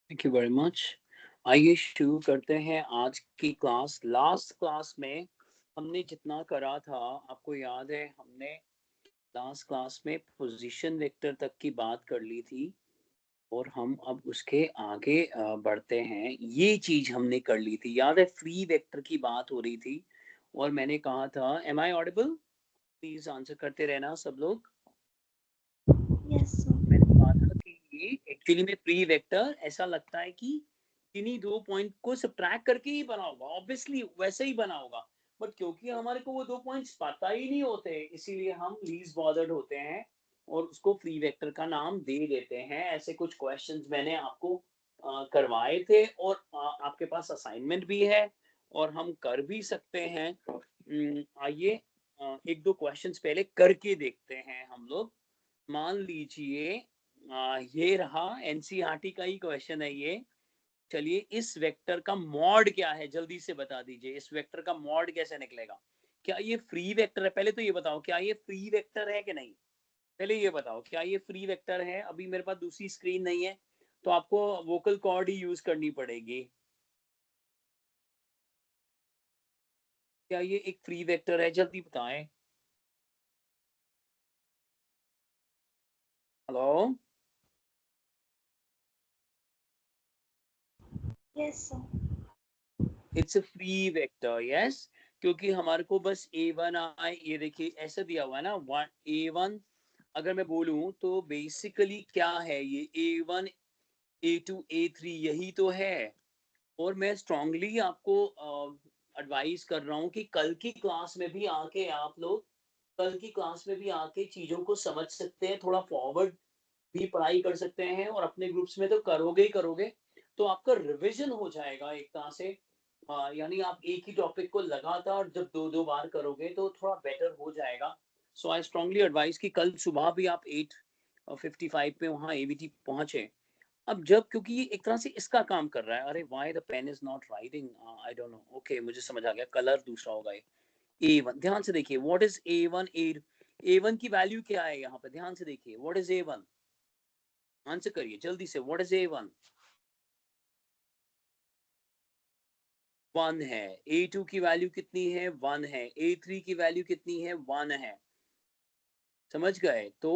Thank you very much. आइए शुरू करते हैं आज की क्लास। लास्ट क्लास में हमने जितना करा था, आपको याद है, हमने लास्ट क्लास में पोजीशन वेक्टर तक की बात कर ली थी और हम अब उसके आगे बढ़ते हैं। ये चीज हमने कर ली थी, याद है, फ्री वेक्टर की बात हो रही थी और मैंने कहा था, am I audible? Please answer करते रहना सब लोग। Yes, sir. मैंने कहा था कि ये एक्चुअली में फ्री वेक्टर ऐसा लगता है कि किन्हीं दो पॉइंट को सब्ट्रैक्ट करके ही बना होगा, ऑब्वियसली वैसे ही बना होगा, बट क्योंकि हमारे को वो दो पॉइंट्स पता ही नहीं होते, इसीलिए हम लीस्ट बॉदर्ड होते हैं और उसको फ्री वेक्टर का नाम दे देते हैं। ऐसे कुछ क्वेश्चंस मैंने आपको करवाए थे और आपके पास असाइनमेंट भी है और हम कर भी सकते हैं। आइए एक दो क्वेश्चंस पहले करके देखते हैं हम लोग। मान लीजिए ये रहा, एनसीईआरटी का ही क्वेश्चन है ये। चलिए, इस वेक्टर का मॉड क्या है, जल्दी से बता दीजिए। इस वेक्टर का मॉड कैसे निकलेगा? क्या ये फ्री वेक्टर है? पहले तो ये बताओ, क्या ये फ्री वेक्टर है कि नहीं? पहले ये बताओ, क्या ये फ्री वेक्टर है? अभी मेरे पास दूसरी स्क्रीन नहीं है, तो आपको वोकल कॉर्ड ही यूज करनी पड़ेगी। क्या ये एक फ्री वेक्टर है? जल्दी बताएं। Hello? Yes, sir. It's a free vector, yes. क्योंकि हमारे को बस a1 आए, ये देखिए ऐसा दिया हुआ है ना, a1। अगर मैं बोलूं तो बेसिकली क्या है ये, a1 a2 a3 यही तो है। और मैं स्ट्रांगली आपको एडवाइस कर रहा हूँ कि कल की क्लास में भी आके आप लोग, कल की क्लास में भी आके चीजों को समझ सकते हैं, थोड़ा फॉरवर्ड भी पढ़ाई कर सकते हैं और अपने ग्रुप्स में तो करोगे ही करोगे, तो आपका रिवीजन हो जाएगा एक तरह से। यानी आप एक ही टॉपिक को लगातार जब दो दो बार करोगे तो थोड़ा बेटर हो जाएगा। सो आई स्ट्रांगली एडवाइस कि कल सुबह भी आप 8:55 पे वहाँ एवीटी पहुंचे। अब जब, क्योंकि ये एक तरह से इसका काम कर रहा है, अरे why the pen is not writing, I don't know, okay मुझे समझ आ गया, कलर दूसरा होगा ये। A1, ध्यान से देखिए, व्हाट इज A1? A1 की वैल्यू क्या है यहाँ पे? ध्यान से देखिए, व्हाट इज A1? आंसर करिए जल्दी से, व्हाट इज A1? 1 है। A2 की वैल्यू कितनी है? 1 है। A3 की वैल्यू कितनी है? 1 है। समझ गए? तो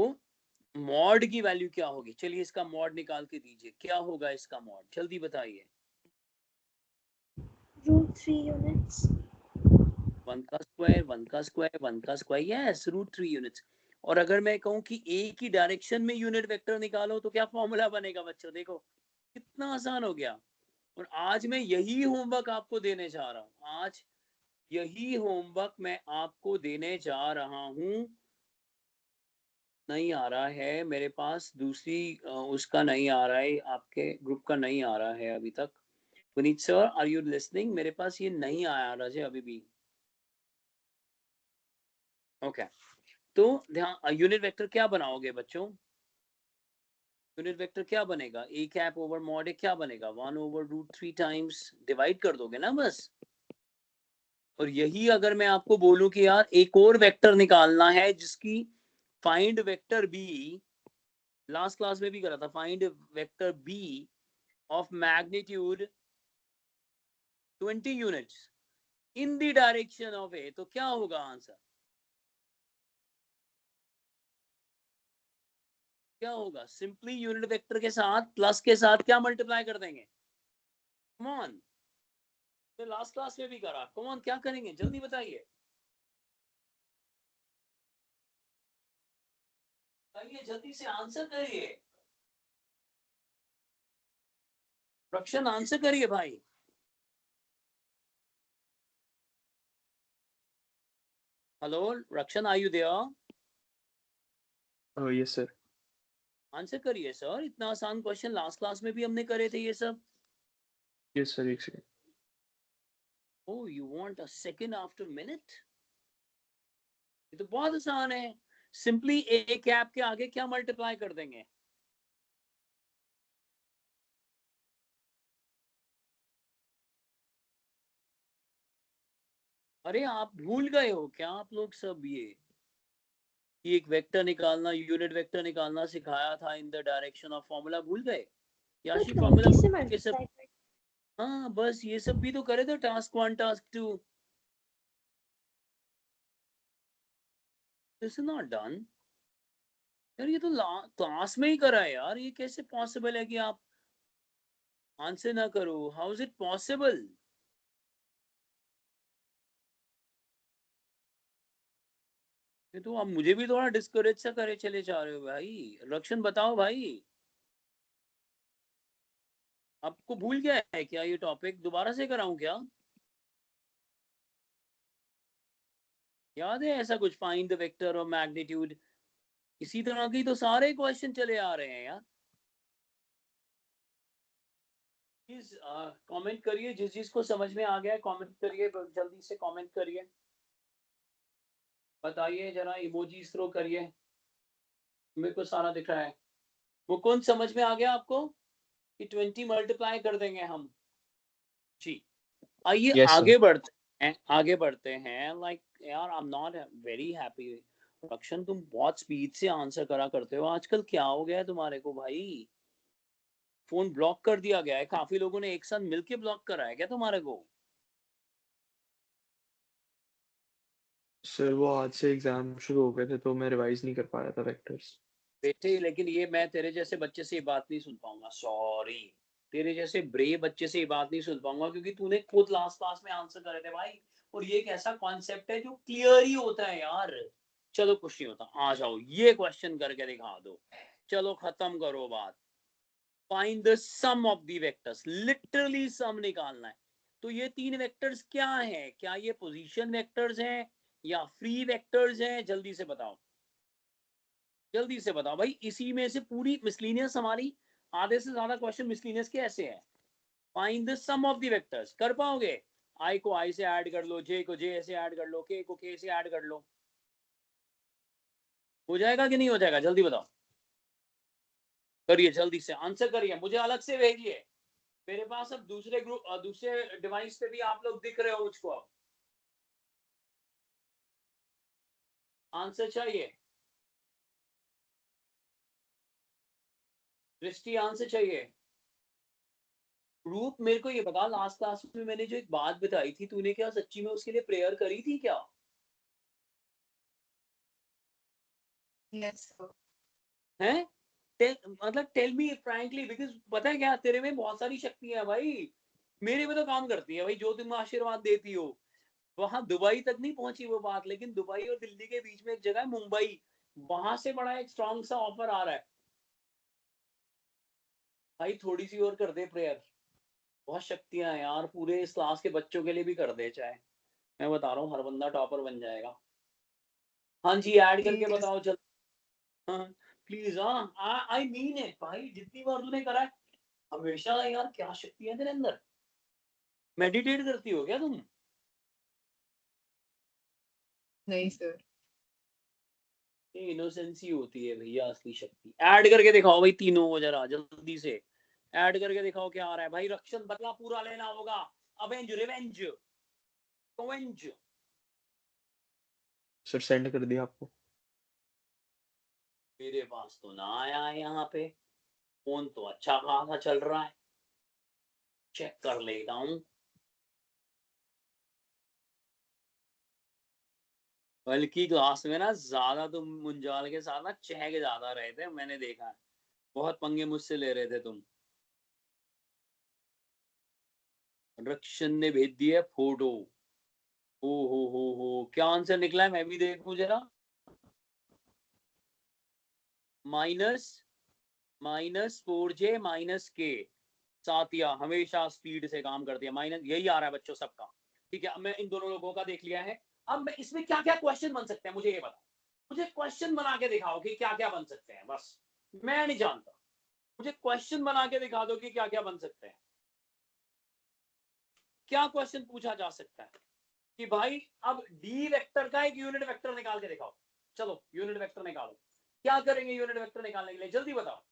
मॉड की वैल्यू क्या होगी? चलिए इसका मॉड निकाल के दीजिए, क्या होगा इसका मॉड, जल्दी बताइए। Root 3 units. 1 का स्क्वायर, 1 का स्क्वायर, 1 का स्क्वायर, यस, √3 यूनिट्स। और अगर मैं कहूं कि ए की डायरेक्शन में यूनिट वेक्टर निकालो तो क्या फॉर्मूला बनेगा बच्चों? देखो कितना आसान हो गया। और आज मैं यही होमवर्क आपको देने जा रहा हूं, आज यही होमवर्क मैं आपको देने जा रहा हूं। नहीं आ रहा है मेरे पास, दूसरी उसका नहीं आ रहा है, आपके ग्रुप का नहीं आ रहा है अभी तक। Puneet sir, are you listening? मेरे पास ये नहीं आया रजे अभी भी। ओके, तो ध्यान, यूनिट वेक्टर क्या बनाओगे बच्चों? यूनिट वेक्टर क्या बनेगा? ए कैप ओवर मॉड ए क्या बनेगा? 1/√3 टाइम्स डिवाइड कर दोगे ना बस। और यही अगर मैं आपको बोलूं कि यार एक और वेक्टर निकालना है जिसकी find vector B, last class में भी करा था, find vector B of magnitude 20 units in the direction of A, तो क्या होगा आंसर? क्या होगा? सिंपली यूनिट वेक्टर के साथ प्लस के साथ क्या मल्टीप्लाई कर देंगे? कम ऑन, तो लास्ट क्लास में भी करा, कम ऑन क्या करेंगे जल्दी बताइए। बताइए जल्दी से, आंसर करिए। रक्षण आंसर करिए भाई। Hello Rakshan, are you there? Yes sir. Answer करिए सर, इतना आसान क्वेश्चन लास्ट क्लास में भी हमने करे थे ये सब। यस सर, एक second. Oh, you want a second after minute? ये तो बहुत आसान है, सिंपली ए कैप के आगे क्या मल्टीप्लाई कर देंगे? अरे आप भूल गए हो क्या आप लोग सब? ये कि एक वेक्टर निकालना, यूनिट वेक्टर निकालना सिखाया था इन द डायरेक्शन ऑफ, फॉर्मूला भूल गए? याशी तो फॉर्मूला 20 से के सब, मल्टीप्लाई कर। हाँ बस ये सब भी तो करे थे, task 1 task 2, this is not done यार, ये तो क्लास में ही करा है यार, ये कैसे पॉसिबल है कि आप आंसर ना करो, हाउ इज इट पॉसिबल? ये तो आप मुझे भी थोड़ा डिस्करेज सा करे चले जा रहे हो भाई। रक्षण बताओ भाई, आपको भूल गया है क्या ये टॉपिक, दोबारा से कराऊं क्या? याद है ऐसा कुछ, फाइंड द वेक्टर और मैग्नीट्यूड, इसी तरह की तो सारे क्वेश्चन चले आ रहे हैं यार। प्लीज कमेंट करिए, जिस जिसको समझ में आ गया है कमेंट करिए, जल्दी से कमेंट करिए, बताइए जरा, इमोजी थ्रो करिए, मेरे को सारा दिख रहा है। वो कौन समझ में आ गया आपको कि 20 मल्टीप्लाई कर देंगे हम? जी आइए Yes, sir. आगे बढ़ते हैं, आगे बढ़ते हैं। लाइक यार I am not very happy. रक्षण तुम बहुत स्पीड से आंसर करा करते हो आजकल, क्या हो गया है तुम्हारे को भाई? फोन ब्लॉक कर दिया गया है, काफी लोगों ने एक साथ मिलके ब्लॉक करा है क्या तुम्हारे को? सर वो आज से एग्जाम शुरू हो गए थे तो मैं रिवाइज नहीं कर पाया था वेक्टर्स। बेटे लेकिन ये मैं तेरे जैसे बच्चे से ये बात नहीं सुन पाऊंगा, सॉरी। तेरे जैसे ब्रेव बच्चे से ये बात नहीं सुन पाऊंगा, क्योंकि तूने खुद लास्ट क्लास में आंसर करे थे भाई, और ये एक ऐसा कॉन्सेप्ट है जो क्लियर ही होता है यार। चलो कुछ नहीं होता, आ जाओ ये क्वेश्चन करके दिखा दो, चलो खत्म करो बात। Find the sum of the vectors, literally sum निकालना है। तो ये तीन वेक्टर्स क्या है, क्या ये पोजीशन वेक्टर्स हैं या फ्री वेक्टर्स हैं? जल्दी से बताओ, जल्दी से बताओ भाई, इसी में से पूरी मिसलिनियस हमारी, आधे से ज्यादा क्वेश्चन मिसलिनियस के ऐसे हैं। Find the sum of the vectors, कर पाओगे? आई को आई से ऐड कर लो, जे को जे से ऐड कर लो, के को के से ऐड कर लो, हो जाएगा कि नहीं हो जाएगा? जल्दी बताओ, करिए जल्दी से, आंसर करिए, मुझे अलग से भेजिए। मेरे पास अब दूसरे ग्रुप दूसरे डिवाइस पे भी आप लोग दिख रहे हो मुझको, अब आंसर चाहिए, दृष्टि आंसर चाहिए। रूप मेरे को ये बता, लास्ट क्लास में मैंने जो एक बात बताई थी, तूने क्या सच्ची में उसके लिए प्रेयर करी थी क्या? Yes, sir. हैं? मतलब टेल मी फ्रैंकली, बिकॉज पता है क्या, तेरे में बहुत सारी शक्तियां है भाई, मेरे में तो काम करती है भाई, जो तुम आशीर्वाद देती हो। वहां दुबई तक नहीं पहुंची वो बात, लेकिन दुबई और दिल्ली के बीच में एक जगह है मुंबई, वहां से बड़ा एक स्ट्रॉन्ग सा ऑफर आ रहा है भाई, थोड़ी सी और कर दे प्रेयर। बहुत शक्तियां हैं यार, पूरे इस क्लास के बच्चों के लिए भी कर दे चाहे, मैं बता रहा हूँ हर बंदा टॉपर बन जाएगा। हाँ जी ऐड करके Yes. बताओ चल। हाँ प्लीज, हाँ आई मीन इट भाई, जितनी बार तूने करा है, हमेशा यार क्या शक्ति है तेरे अंदर, मेडिटेट करती हो क्या तुम? नहीं सर। ये इनोसेंसी होती है भैया असली शक्ति। ऐड करके दिखाओ भाई तीनों को जरा जल्दी से, ऐड करके दिखाओ क्या आ रहा है भाई। रक्षण बदला पूरा लेना होगा, अवेंज रिवेंज कवेंज। सर सेंड कर दिया आपको। मेरे पास तो ना आया है यहाँ पे, फोन तो अच्छा खासा चल रहा है, चेक कर लेता हूँ। बल्कि क्लास में ना ज्यादा तुम मुंजाल के साथ ना चहके ज्यादा रहे थे, मैंने देखा है, बहुत पंगे मुझसे ले रहे थे तुम। रक्षण ने भेज दिया फोटो, ओ हो, क्या आंसर निकला है मैं भी देखूं जरा। माइनस -4j-k, सातिया हमेशा स्पीड से काम करती है, माइनस यही आ रहा है बच्चों सबका। ठीक है, अब मैं इन दोनों लोगों का देख लिया है। अब मैं इसमें क्या क्या क्वेश्चन बन सकते हैं मुझे ये बताओ, मुझे क्वेश्चन बना के दिखाओ कि क्या क्या बन सकते हैं, बस मैं नहीं जानता, मुझे क्वेश्चन बना के दिखा दो कि क्या क्या बन सकते हैं। क्या क्वेश्चन पूछा जा सकता है कि भाई अब डी वेक्टर का एक यूनिट वेक्टर निकाल के दिखाओ, चलो यूनिट वेक्टर निकालो, क्या करेंगे यूनिट वेक्टर निकालने के लिए, जल्दी बताओ,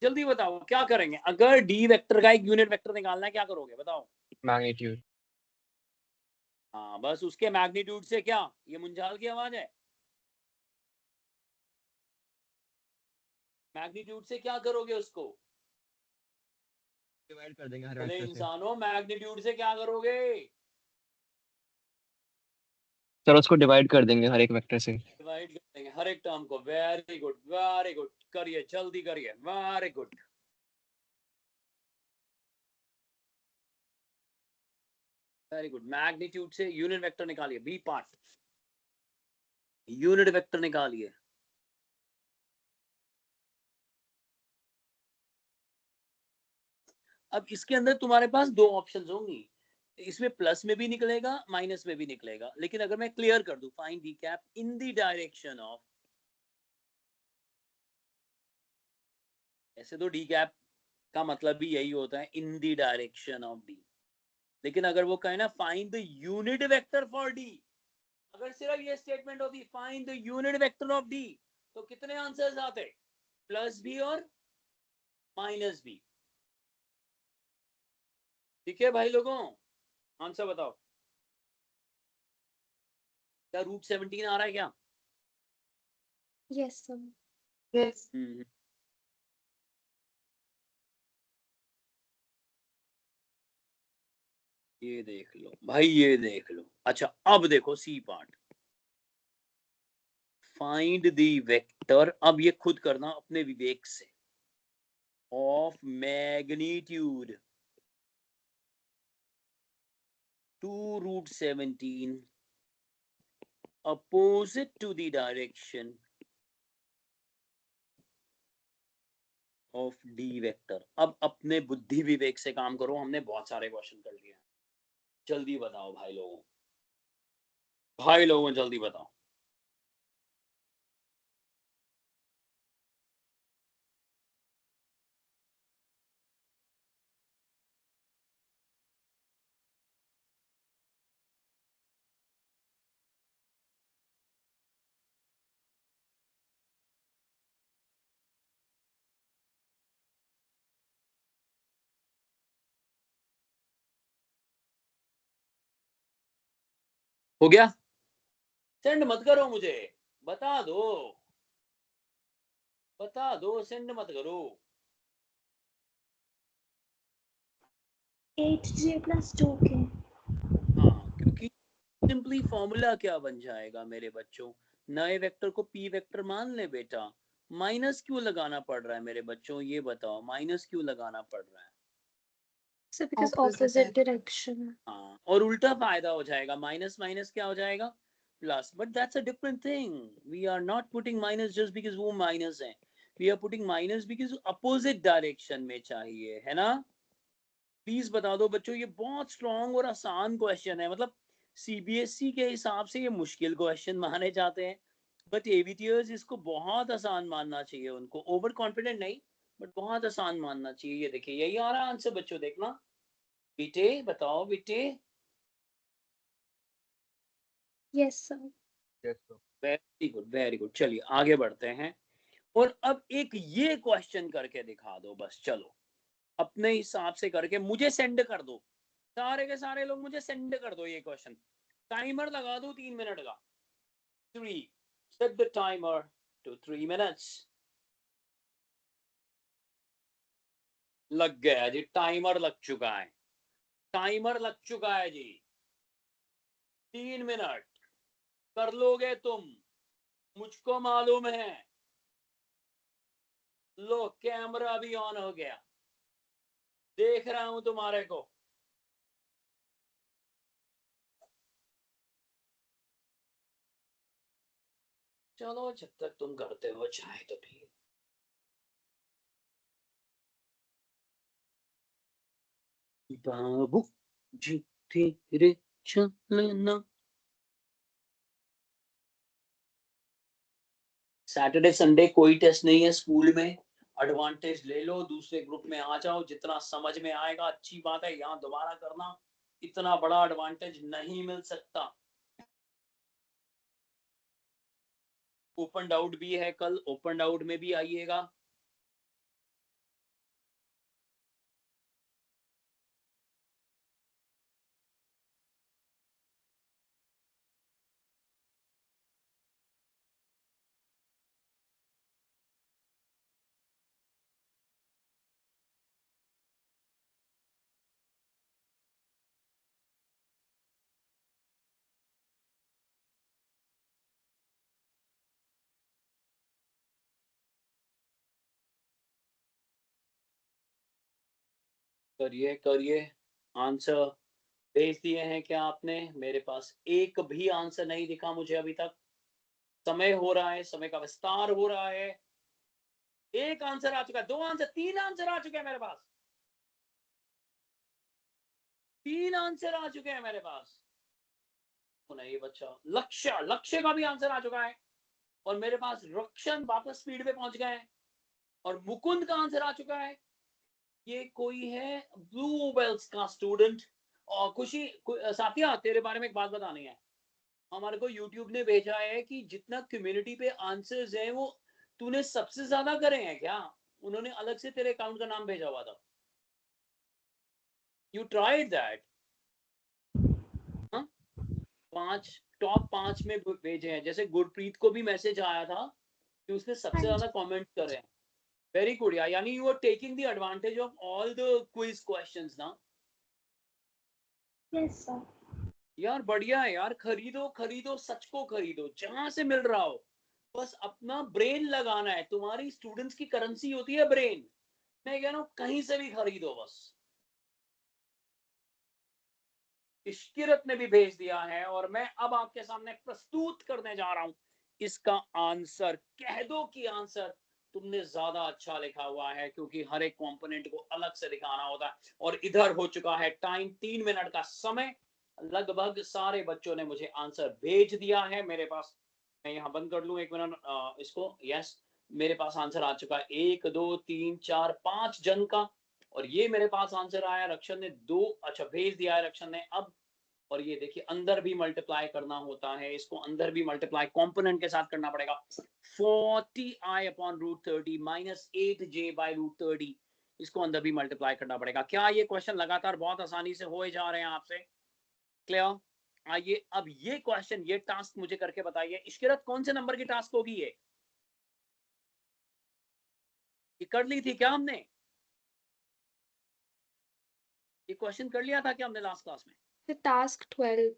जल्दी बताओ क्या करेंगे? अगर डी वेक्टर का एक यूनिट वेक्टर निकालना है, क्या करोगे बताओ? मैग्नीट्यूड। हाँ बस उसके मैग्नीट्यूड से, क्या ये मुंजाल की आवाज है? मैग्नीट्यूड से क्या करोगे उसको? डिवाइड कर देंगे हर अरे वेक्टर से। इंसानों, मैग्नीट्यूड से क्या करोगे? सर उसको डिवाइड कर देंगे हर एक वेक्टर से। डिवाइड कर देंगे हर एक टर्म को। वेरी गुड, वेरी गुड, करिए, जल्दी करिए, very good. Very good. Magnitude से यूनिट वेक्टर निकालिए, बी पार्ट, यूनिट वेक्टर निकालिए। अब इसके अंदर तुम्हारे पास दो ऑप्शंस होंगी, इसमें प्लस में भी निकलेगा, माइनस में भी निकलेगा, लेकिन अगर मैं क्लियर कर दूं, find D cap in the direction of, ऐसे तो डी कैप का मतलब भी यही होता है, इन द डायरेक्शन ऑफ डी, लेकिन अगर वो कहे ना find the unit vector for D, अगर सिर्फ ये स्टेटमेंट होती find the unit vector of D, तो कितने आंसर्स आते? प्लस भी और माइनस भी। ठीक है भाई लोगों, आंसर बताओ। क्या रूट 17 आ रहा है क्या? Yes, sir. Yes. ये देख लो भाई, ये देख लो। अच्छा अब देखो C part, find the vector. अब ये खुद करना अपने विवेक से, of magnitude 2 root 17 opposite to the direction of d vector. अब अपने बुद्धि विवेक से काम करो, हमने बहुत सारे क्वेश्चन कर लिए। जल्दी बताओ भाई लोगों, भाई लोगों जल्दी बताओ। हो गया? सेंड मत करो मुझे, बता दो, बता दो, सेंड मत करो। 8j plus 2k. हाँ, क्योंकि सिंपली फॉर्मूला क्या बन जाएगा मेरे बच्चों, नए वेक्टर को पी वेक्टर मान ले बेटा। माइनस क्यों लगाना पड़ रहा है मेरे बच्चों, ये बताओ, माइनस क्यों लगाना पड़ रहा है? So because Opposite opposite direction. हाँ, और उल्टा फायदा हो जाएगा, माइनस माइनस क्या हो जाएगा? Plus. But that's a different thing, we are not putting minus just because वो माइनस है, we are putting minus because opposite direction में चाहिए, है ना? प्लीज बता दो बच्चों, ये बहुत स्ट्रॉन्ग और आसान क्वेश्चन है, मतलब सीबीएसई के हिसाब से ये मुश्किल क्वेश्चन माने जाते हैं, बट एवीटीएस इसको बहुत आसान मानना चाहिए उनको, ओवर कॉन्फिडेंट नहीं, बट बहुत आसान मानना चाहिए। ये देखिए, यही आ रहा है आंसर बच्चों, देखना बेटे, बताओ बेटे। Yes, sir. Very good, very good. चलिए आगे बढ़ते हैं, और अब एक ये क्वेश्चन करके दिखा दो बस, चलो अपने हिसाब से करके मुझे सेंड कर दो, सारे के सारे लोग मुझे सेंड कर दो ये क्वेश्चन। टाइमर लगा दो 3 मिनट का। 3, set the timer to 3 minutes। लग गया जी, टाइमर लग चुका है, टाइमर लग चुका है जी। 3 मिनट कर लोगे तुम, मुझको मालूम है। लो, कैमरा भी ऑन हो गया, देख रहा हूं तुम्हारे को। चलो जब तक तुम करते हो चाहे तो भी। बाबू जी तेरे चलना। सैटरडे संडे कोई टेस्ट नहीं है स्कूल में, एडवांटेज ले लो, दूसरे ग्रुप में आ जाओ, जितना समझ में आएगा अच्छी बात है, यहाँ दोबारा करना, इतना बड़ा एडवांटेज नहीं मिल सकता। ओपन डाउट भी है कल, ओपन डाउट में भी आइएगा। करिए करिए, आंसर भेज दिए हैं क्या आपने? मेरे पास एक भी आंसर नहीं दिखा मुझे अभी तक। समय हो रहा है, समय का विस्तार हो रहा है। एक आंसर आ चुका है, दो आंसर, तीन आंसर आ चुके हैं मेरे पास। तीन आंसर आ चुके हैं मेरे पास। नहीं बच्चा, लक्ष्य, लक्ष्य का भी आंसर आ चुका है। और मेरे पास रक्षण वापस स्पीड पे पहुंच गए हैं। और मुकुंद का आंसर आ चुका है। ये कोई है ब्लू बेल्स का स्टूडेंट। और खुशी साथिया, तेरे बारे में एक बात बतानी है। हमारे को यूट्यूब ने भेजा है कि जितना कम्युनिटी पे आंसर्स हैं वो तूने सबसे ज्यादा करे हैं क्या? उन्होंने अलग से तेरे अकाउंट का नाम भेजा हुआ था। You tried that? पांच, टॉप 5 में भेजे हैं। जैसे गुरप्रीत को भी मैसेज आया था कि उसने हाँ सबसे ज्यादा जी। कमेंट करे हैं। वेरी गुड यार, यानी you are taking the advantage of all the quiz questions ना। Yes sir. यार बढ़िया है यार, खरीदो खरीदो, सच को खरीदो जहां से मिल रहा हो। बस अपना ब्रेन लगाना है। तुम्हारी स्टूडेंट्स की करेंसी होती है ब्रेन। मैं कह रहा हूं कहीं से भी खरीदो बस। इश्किरत ने भी भेज दिया है और मैं अब आपके सामने प्रस्तुत करने जा रहा हूं इसका आंसर। कह दो कि आंसर तुमने ज्यादा अच्छा लिखा हुआ है, क्योंकि हर एक कंपोनेंट को अलग से दिखाना होता है। और इधर हो चुका है टाइम, 3 मिनट का समय। लगभग सारे बच्चों ने मुझे आंसर भेज दिया है मेरे पास। मैं यहाँ बंद कर लूं एक मिनट इसको। यस, मेरे पास आंसर आ चुका है 1 2 3 4 5 जन का। और ये मेरे पास आंसर आया, रक्षण ने 2, अच्छा भेज दिया है रक्षण ने अब। और ये देखिए अंदर भी मल्टीप्लाई करना होता है, इसको अंदर भी मल्टीप्लाई कंपोनेंट के साथ करना पड़ेगा। 40i/√30 -8j/√30, इसको अंदर भी मल्टीप्लाई करना पड़ेगा। क्या ये क्वेश्चन लगातार बहुत आसानी से हो जा रहे हैं आपसे? क्लियर? आइए अब ये क्वेश्चन, ये टास्क मुझे करके बताइए। इश्किरत, कौन से नंबर की टास्क होगी ये कर ली थी क्या हमने? ये क्वेश्चन कर लिया था क्या हमने लास्ट क्लास में? टास्क 12।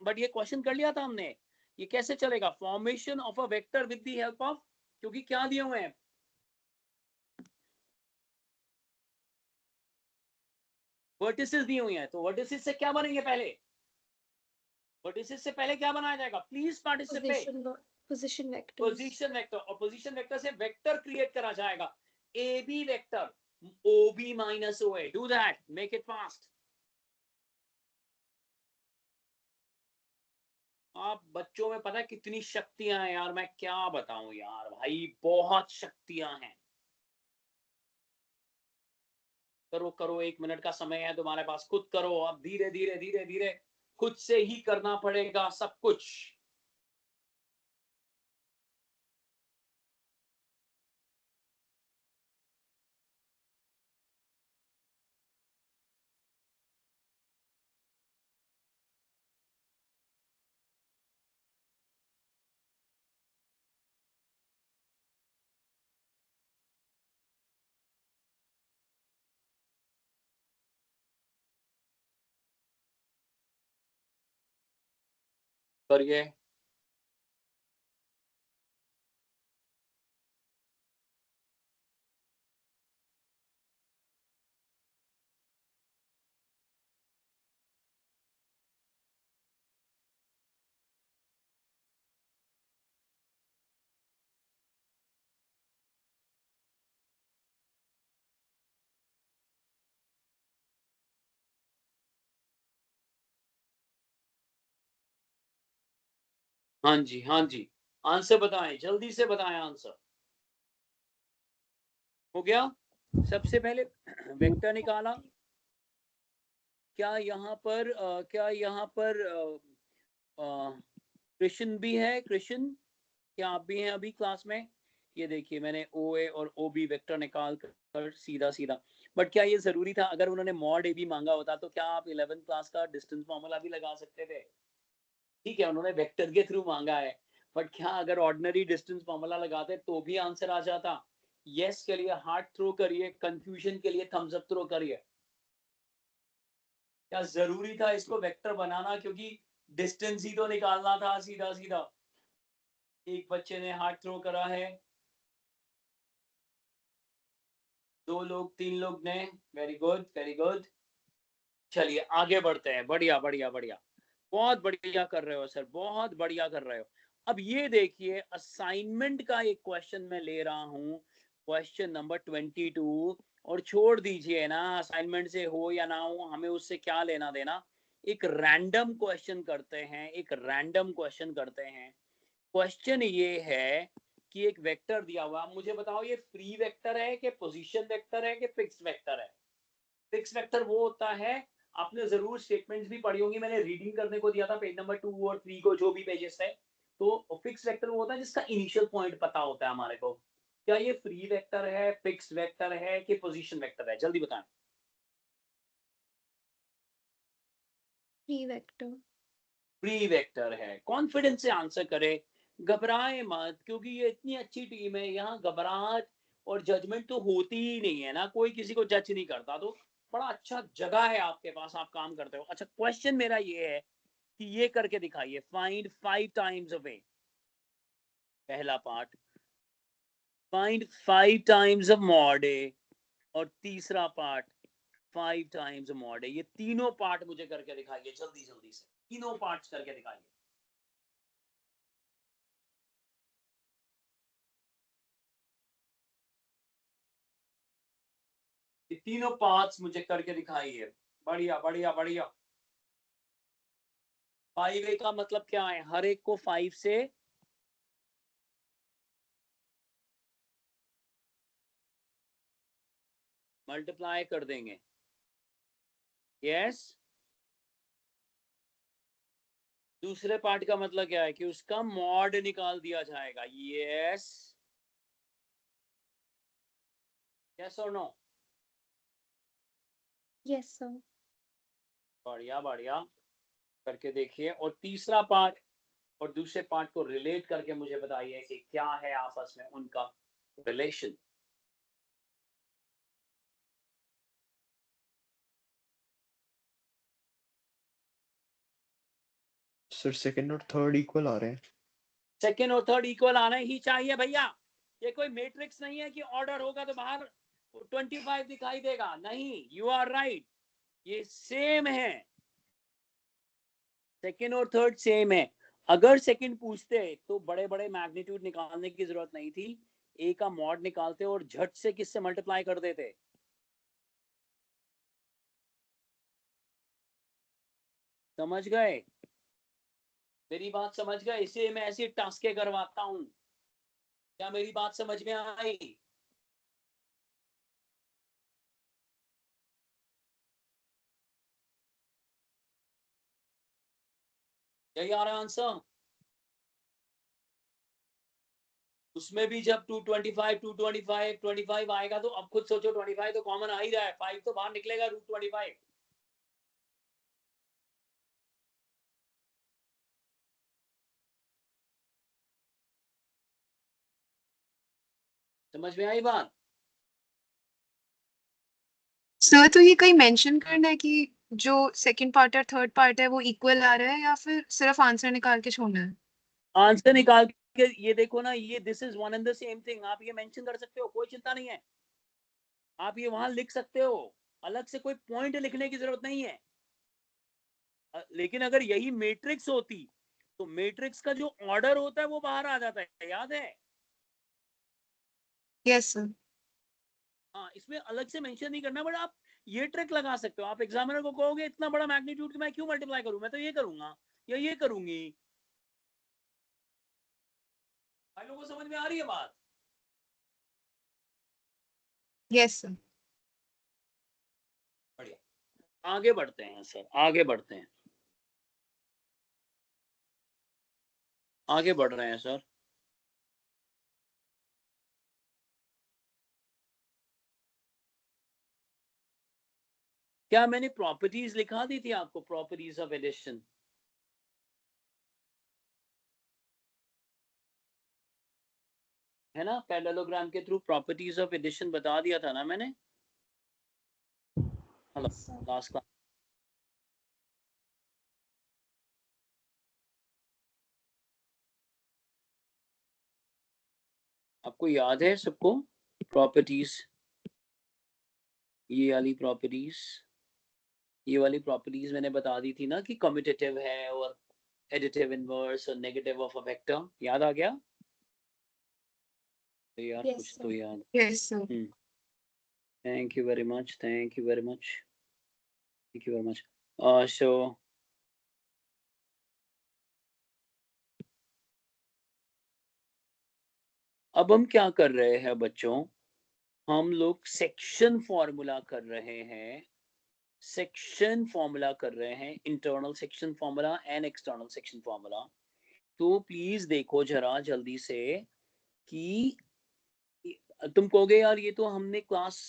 बट ये क्वेश्चन कर लिया था हमने। ये कैसे चलेगा? Formation of a vector with the help of, क्योंकि क्या दिए हुए हैं, वर्टिसेस दी हुई हैं। तो वर्टिसेस से क्या बनेंगे पहले? वर्टिसेस से पहले क्या बनाया जाएगा? Please participate. Position vectors. Position vector, और पोजीशन वेक्टर से वेक्टर क्रिएट करा जाएगा। A B vector, O B minus O A. Do that, make it fast. आप बच्चों में पता है कितनी शक्तियां हैं यार, मैं क्या बताऊं यार भाई, बहुत शक्तियां हैं। करो करो, 1 मिनट का समय है तुम्हारे पास, खुद करो। अब धीरे धीरे धीरे धीरे खुद से ही करना पड़ेगा सब कुछ। करिए। हाँ जी हाँ जी, आंसर बताएं, जल्दी से बताएं आंसर। हो गया? सबसे पहले वेक्टर निकाला। क्या यहाँ पर कृष्ण भी है? कृष्ण, क्या आप भी हैं अभी क्लास में? ये देखिए मैंने ओ ए और ओ बी वेक्टर निकाल कर सीधा सीधा। बट क्या ये जरूरी था? अगर उन्होंने मॉड ए बी मांगा होता तो क्या आप 11th क्लास का डिस्टेंस फॉर्मूला भी लगा सकते थे? ठीक है, उन्होंने वेक्टर के थ्रू मांगा है। बट क्या अगर ऑर्डिनरी डिस्टेंस फॉर्मूला लगाते तो भी आंसर आ जाता? यस के लिए हार्ट थ्रो करिए, कंफ्यूजन के लिए थम्स अप थ्रो करिए। क्या जरूरी था इसको वेक्टर बनाना? क्योंकि डिस्टेंस ही तो निकालना था सीधा सीधा। एक बच्चे ने हार्ट थ्रो करा है। 2 लोग 3 लोग ने, वेरी गुड वेरी गुड। चलिए आगे बढ़ते हैं, बढ़िया बढ़िया बढ़िया, बहुत बढ़िया कर रहे हो सर, बहुत बढ़िया कर रहे हो। अब ये देखिए असाइनमेंट का एक क्वेश्चन मैं ले रहा हूँ, क्वेश्चन नंबर 22, और छोड़ दीजिए ना असाइनमेंट से हो या ना हो, हमें उससे क्या लेना देना। एक रैंडम क्वेश्चन करते हैं, एक रैंडम क्वेश्चन करते हैं। क्वेश्चन ये है कि एक वेक्टर दिया हुआ, मुझे बताओ ये फ्री वेक्टर है कि पोजीशन वेक्टर है कि फिक्स वेक्टर है। फिक्स वेक्टर वो होता है, आपने जरूर स्टेटमेंट्स भी पढ़ी होंगी, मैंने रीडिंग करने को दिया था पेज नंबर 2 और 3 को, जो भी पेजेस है। तो फिक्स वेक्टर वो होता है जिसका इनिशियल पॉइंट पता होता है हमारे को। क्या ये फ्री वेक्टर है, फिक्स वेक्टर है कि पोजीशन वेक्टर है, जल्दी बताएं। Free vector. फ्री वेक्टर है, कॉन्फिडेंस से आंसर करे, घबराए मत, क्योंकि ये इतनी अच्छी टीम है, यहाँ घबराहट और जजमेंट तो होती ही नहीं है ना, कोई किसी को जज नहीं करता, तो बड़ा अच्छा जगह है आपके पास, आप काम करते हो। अच्छा क्वेश्चन मेरा ये है कि ये करके दिखाइए, फाइंड 5 टाइम्स अवे, पहला part, find 5 times of mod A, और तीसरा पार्ट 5 टाइम्स मॉड ए। ये तीनों पार्ट मुझे करके दिखाइए जल्दी जल्दी से, तीनों पार्ट्स करके दिखाइए। ये तीनों पार्ट्स मुझे करके दिखाइए, बढ़िया बढ़िया बढ़िया। 5A का मतलब क्या है, हर एक को 5 से मल्टीप्लाई कर देंगे, यस। दूसरे पार्ट का मतलब क्या है कि उसका मॉड निकाल दिया जाएगा, यस, यस और नो। Yes, sir. बढ़िया बढ़िया, करके देखिए। और तीसरा पार्ट और दूसरे पार्ट को रिलेट करके मुझे बताइए कि क्या है आपस में उनका रिलेशन। सर सेकंड और थर्ड इक्वल आ रहे हैं। सेकेंड और थर्ड इक्वल आना ही चाहिए भैया, ये कोई मैट्रिक्स नहीं है कि ऑर्डर होगा तो बाहर 25 दिखाई देगा, नहीं, यू आर राइट, ये सेम है, सेकेंड और थर्ड सेम है। अगर सेकंड पूछते तो बड़े बड़े मैग्नीट्यूड निकालने की जरूरत नहीं थी, ए का मॉड निकालते और झट से किससे मल्टीप्लाई कर देते। समझ गए, मेरी बात समझ गए, इसलिए मैं ऐसी टास्कें करवाता हूं। क्या मेरी बात समझ में आई? यही आ रहा है आंसर। उसमें भी जब 225 225 25 आएगा तो अब खुद सोचो, 25 तो कॉमन आ ही रहा है, 5 तो बाहर निकलेगा √25। समझ में आई बात? सर तो ये कहीं मेंशन करना है कि जो सेकंड पार्ट और थर्ड पार्ट है वो इक्वल आ रहा है या फिर सिर्फ आंसर निकाल के छोड़ना है? आंसर निकाल के ये देखो ना, ये this is one and the same thing, आप ये मेंशन कर सकते हो, कोई चिंता नहीं है, आप ये वहां लिख सकते हो, अलग से कोई पॉइंट लिखने की जरूरत नहीं है। लेकिन अगर यही मैट्रिक्स होती तो मैट्रिक्स का जो ऑर्डर होता है वो बाहर आ जाता है, याद है? Yes sir. हाँ, इसमें अलग से मेंशन नहीं करना, बट आप ये ट्रिक लगा सकते हो, आप एग्जामिनर को कहोगे इतना बड़ा मैग्नीट्यूड मैं क्यों मल्टीप्लाई करूं, मैं तो ये करूंगा या ये करूंगी। भाई लोगों को समझ में आ रही है बात? Yes sir. बढ़िया, आगे बढ़ते हैं सर, आगे बढ़ते हैं, आगे बढ़ रहे हैं सर। क्या मैंने प्रॉपर्टीज लिखा दी थी आपको, प्रॉपर्टीज ऑफ एडिशन? है ना, पैरेललोग्राम के थ्रू प्रॉपर्टीज ऑफ एडिशन बता दिया था ना मैंने। Hello, Yes, sir. Last class आपको याद है सबको, प्रॉपर्टीज ये वाली प्रॉपर्टीज मैंने बता दी थी ना कि कम्यूटेटिव है और एडिटिव इनवर्स और नेगेटिव ऑफ अ वेक्टर, याद आ गया? तो यार Yes, कुछ sir. तो याद। Yes sir. Thank you very much, thank you very much, thank you very much. So अब हम क्या कर रहे हैं बच्चों, हम लोग सेक्शन फॉर्मूला कर रहे हैं, सेक्शन फॉर्मूला कर रहे हैं, internal section formula and external section formula. तो प्लीज देखो जरा जल्दी से कि तुम कहोगे यार ये तो हमने क्लास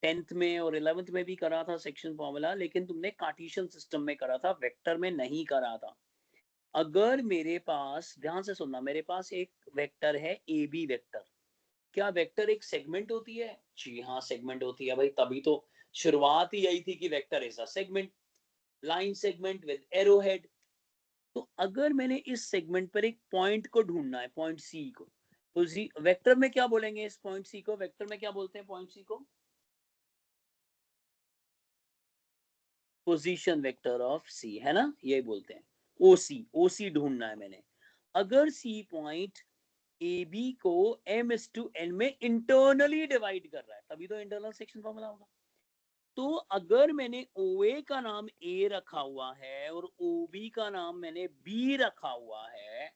10th में और 11th में भी करा था सेक्शन फॉर्मूला, लेकिन तुमने कार्टेशियन सिस्टम में करा था, वेक्टर में नहीं करा था। अगर मेरे पास, ध्यान से सुनना, मेरे पास एक वेक्टर है ए बी वेक्टर, क्या वेक्टर एक सेगमेंट होती है? जी हाँ सेगमेंट होती है भाई, तभी तो शुरुआत ही यही थी कि vector is a segment, line segment with arrow head. तो अगर मैंने इस सेगमेंट पर एक पॉइंट को ढूंढना है, पॉइंट सी को, तो जी वेक्टर में क्या बोलेंगे इस पॉइंट सी को? वेक्टर में क्या बोलते हैं पॉइंट सी को? पोजीशन वेक्टर ऑफ सी, है ना, ये बोलते हैं। ओसी, ओसी ढूंढना है मैंने। अगर सी पॉइंट ए बी को m/n में इंटरनली डिवाइड कर रहा है, तभी तो इंटरनल सेक्शन फॉर्मूला होगा। तो अगर मैंने OA का नाम A रखा हुआ है और OB का नाम मैंने B रखा हुआ है,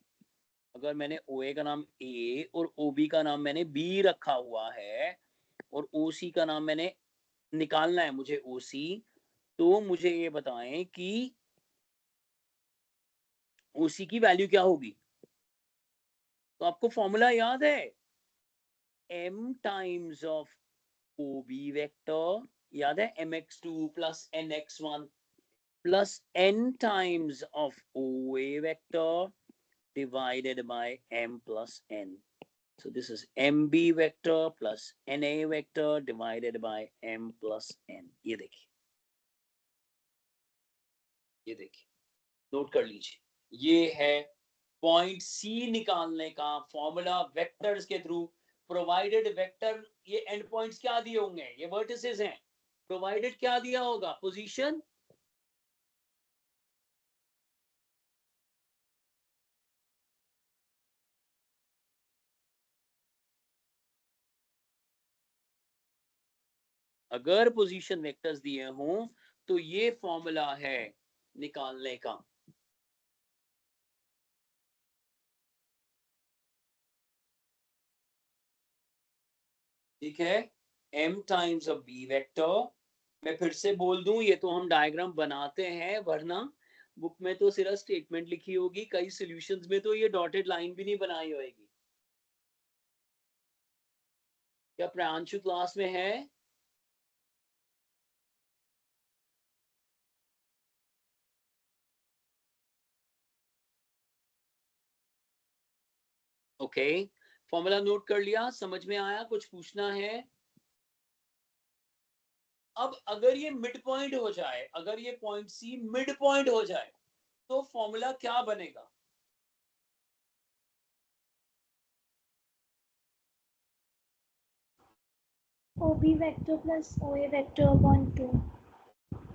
अगर मैंने OA का नाम A और OB का नाम मैंने B रखा हुआ है और OC का नाम मैंने निकालना है मुझे OC, तो मुझे ये बताएं कि OC की वैल्यू क्या होगी? तो आपको फॉर्मूला याद है, m times of OB vector, याद है, mx2 plus nx1 plus n times of OA vector divided by m plus n. So this is mb vector plus na vector divided by m plus n. ये देखिए, ये देखिए, note कर लीजिए, ये है पॉइंट सी निकालने का फॉर्मूला वेक्टर्स के थ्रू। प्रोवाइडेड वेक्टर, ये एंड पॉइंट्स क्या दिए होंगे? ये वर्टिसेस हैं। प्रोवाइडेड क्या दिया होगा? पोजीशन। अगर पोजीशन वेक्टर्स दिए हों तो ये फॉर्मूला है निकालने का। ठीक है, m times of b vector. मैं फिर से बोल दूं, ये तो हम डायग्राम बनाते हैं, वरना बुक में तो सिर्फ स्टेटमेंट लिखी होगी, कई सॉल्यूशंस में तो ये डॉटेड लाइन भी नहीं बनाई होगी। क्या प्रांशु क्लास में है? ओके, फॉर्मूला नोट कर लिया, समझ में आया? कुछ पूछना है? अब अगर ये मिड पॉइंट हो जाए, अगर ये पॉइंट सी मिड पॉइंट हो जाए, तो फॉर्मूला क्या बनेगा? OB vector plus OA vector upon 2.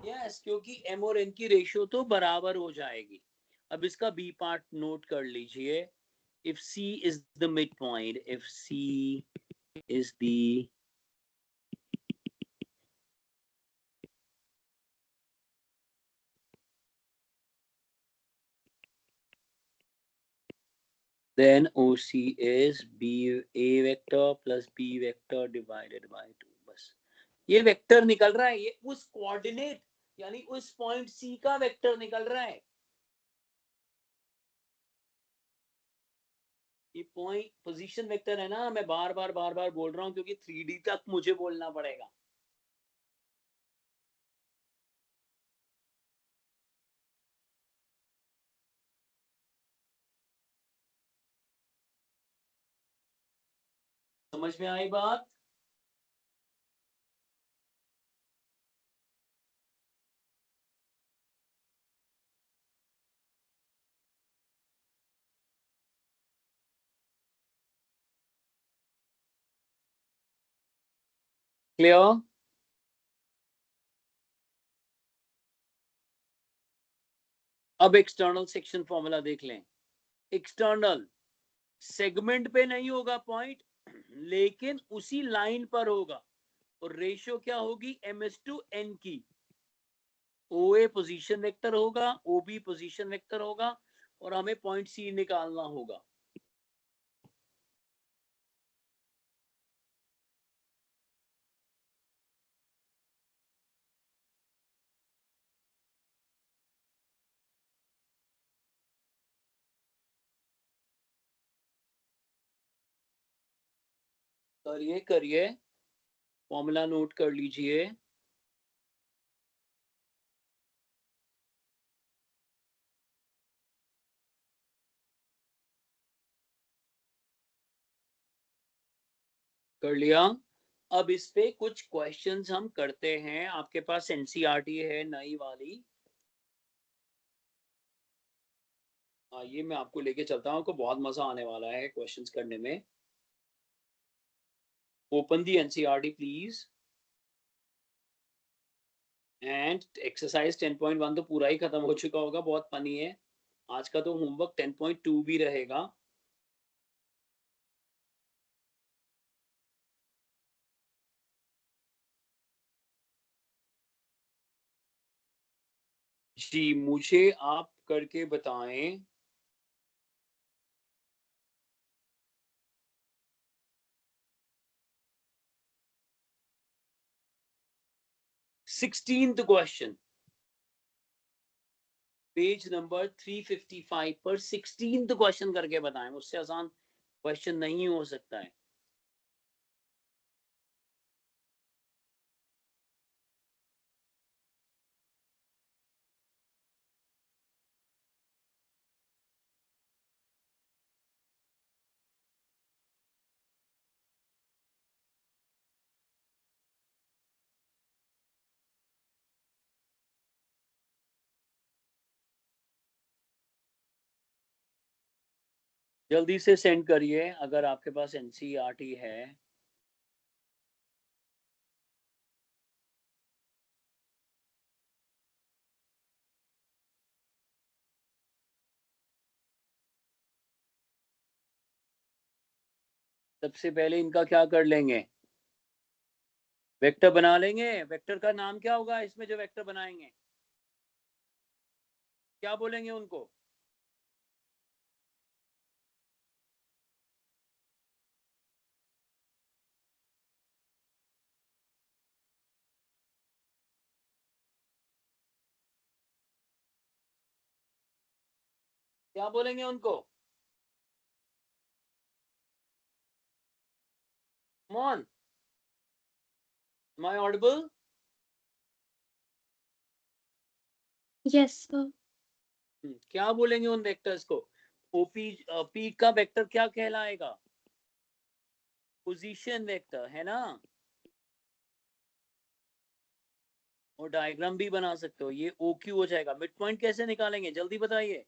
Yes, क्योंकि m और n की रेशियो तो बराबर हो जाएगी। अब इसका बी पार्ट नोट कर लीजिए। if C is the midpoint, if C is the then OC is B A vector plus B vector divided by 2। बस ये वेक्टर निकल रहा है, ये उस कोऑर्डिनेट यानी उस पॉइंट C का वेक्टर निकल रहा है। ये पॉइंट पोजीशन वेक्टर है ना, मैं बार बार बोल रहा हूं क्योंकि 3D तक मुझे बोलना पड़ेगा। समझ में आई बात? क्लियर? अब एक्सटर्नल सेक्शन फॉर्मूला देख लें। एक्सटर्नल सेगमेंट पे नहीं होगा पॉइंट, लेकिन उसी लाइन पर होगा, और रेशियो क्या होगी? ms/n की। OA पोजीशन वेक्टर होगा, OB पोजीशन वेक्टर होगा, और हमें पॉइंट C निकालना होगा। करिए करिए, फॉर्मूला नोट कर लीजिए। कर लिया? अब इस पे कुछ क्वेश्चंस हम करते हैं। आपके पास एनसीईआरटी है नई वाली, आइए मैं आपको लेके चलता हूँ, आपको बहुत मजा आने वाला है क्वेश्चंस करने में। Open the NCERT please, and exercise 10.1 तो पूरा ही खत्म हो चुका होगा, बहुत फनी है। आज का तो होमवर्क 10.2 भी रहेगा। जी मुझे आप करके बताएं। सिक्सटीन्थ क्वेश्चन, पेज नंबर 355 पर 16th क्वेश्चन करके बताएं। उससे आसान क्वेश्चन नहीं हो सकता है। जल्दी से सेंड करिए अगर आपके पास एनसीईआरटी है। सबसे पहले इनका क्या कर लेंगे? वेक्टर बना लेंगे। वेक्टर का नाम क्या होगा इसमें जो वेक्टर बनाएंगे? क्या बोलेंगे उनको? क्या बोलेंगे उनको? Come on, am I audible? Yes, sir. क्या बोलेंगे उन वेक्टर्स को? ओपी पी का वेक्टर क्या कहलाएगा? पोजीशन वेक्टर है ना। और डायग्राम भी बना सकते हो। ये ओ क्यू हो जाएगा। मिड पॉइंट कैसे निकालेंगे जल्दी बताइए।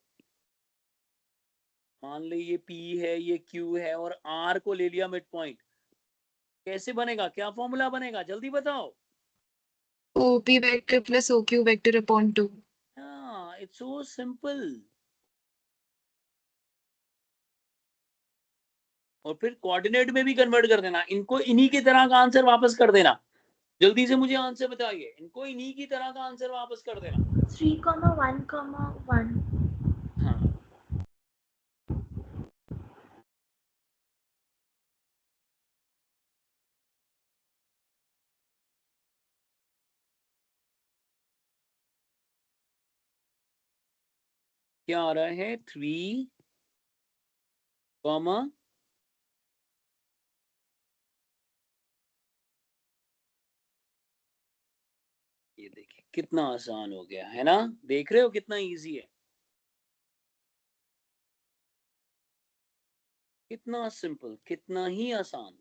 मान ली ये पी है, ये क्यू है, और आर को ले लिया मिड पॉइंट। कैसे बनेगा? क्या फॉर्मूला बनेगा जल्दी बताओ। OP vector plus OQ vector upon 2. हाँ, इट्स सो सिंपल। और फिर कोऑर्डिनेट में भी कन्वर्ट कर देना। इनको इन्हीं की तरह का आंसर वापस कर देना। जल्दी से मुझे आंसर बताइए। इनको इन्हीं की तरह का आंसर वापस कर देना। 3,1,1. हाँ, क्या आ रहा है? 3, ये देखिए कितना आसान हो गया है ना। देख रहे हो कितना इजी है, कितना सिंपल, कितना ही आसान।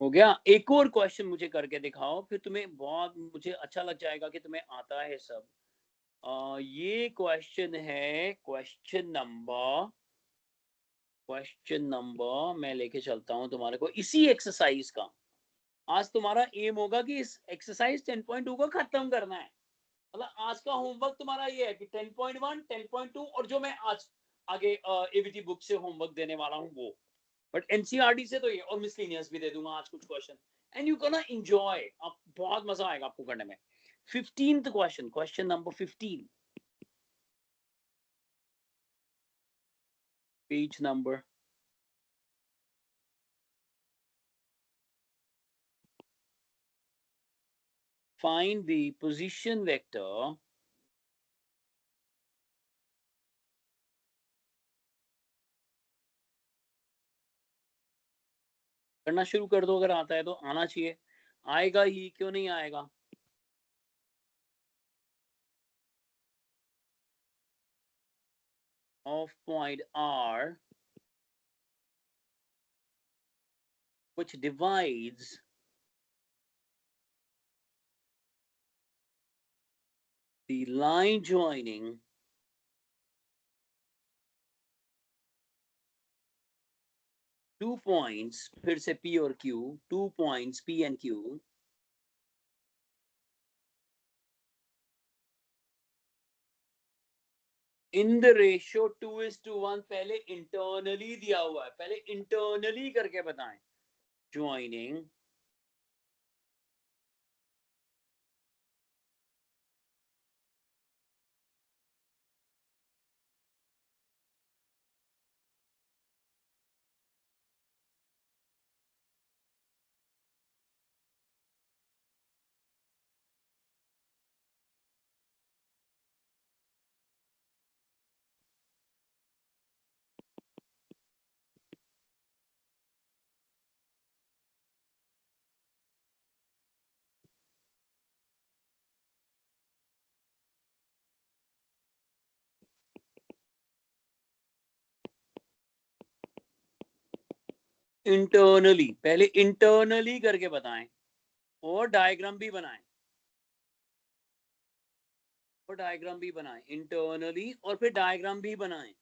हो गया। एक और क्वेश्चन मुझे करके दिखाओ, फिर तुम्हें बहुत मुझे अच्छा लग जाएगा कि तुम्हें आता है सब। ये क्वेश्चन है क्वेश्चन नंबर मैं लेके चलता हूँ तुम्हारे को इसी एक्सरसाइज का। आज तुम्हारा एम होगा कि इस एक्सरसाइज 10.2 को खत्म करना है। मतलब आज का होमवर्क तुम्हारा ये है कि 10.1 10.2 और जो मैं आज आगे एवीटी बुक से होमवर्क देने वाला हूँ वो। बट एनसीईआरटी से तो ये, और मिसलेनियस भी दे दूंगा आज कुछ question. And you gonna enjoy, अब बहुत मजा आएगा आपको करने में। 15th question, question number 15, page number, find the position vector करना शुरू कर दो, अगर आता है तो आना चाहिए, आएगा ही, क्यों नहीं आएगा। Of point R which divides the line joining two points, फिर से P और Q, 2 points P and Q, in the ratio 2:1। पहले internally दिया हुआ है, पहले internally करके बताएं। Joining internally, पहले internally करके बताएं और डायग्राम भी बनाएं, और डायग्राम भी बनाएं इंटरनली, और फिर डायग्राम भी बनाएं।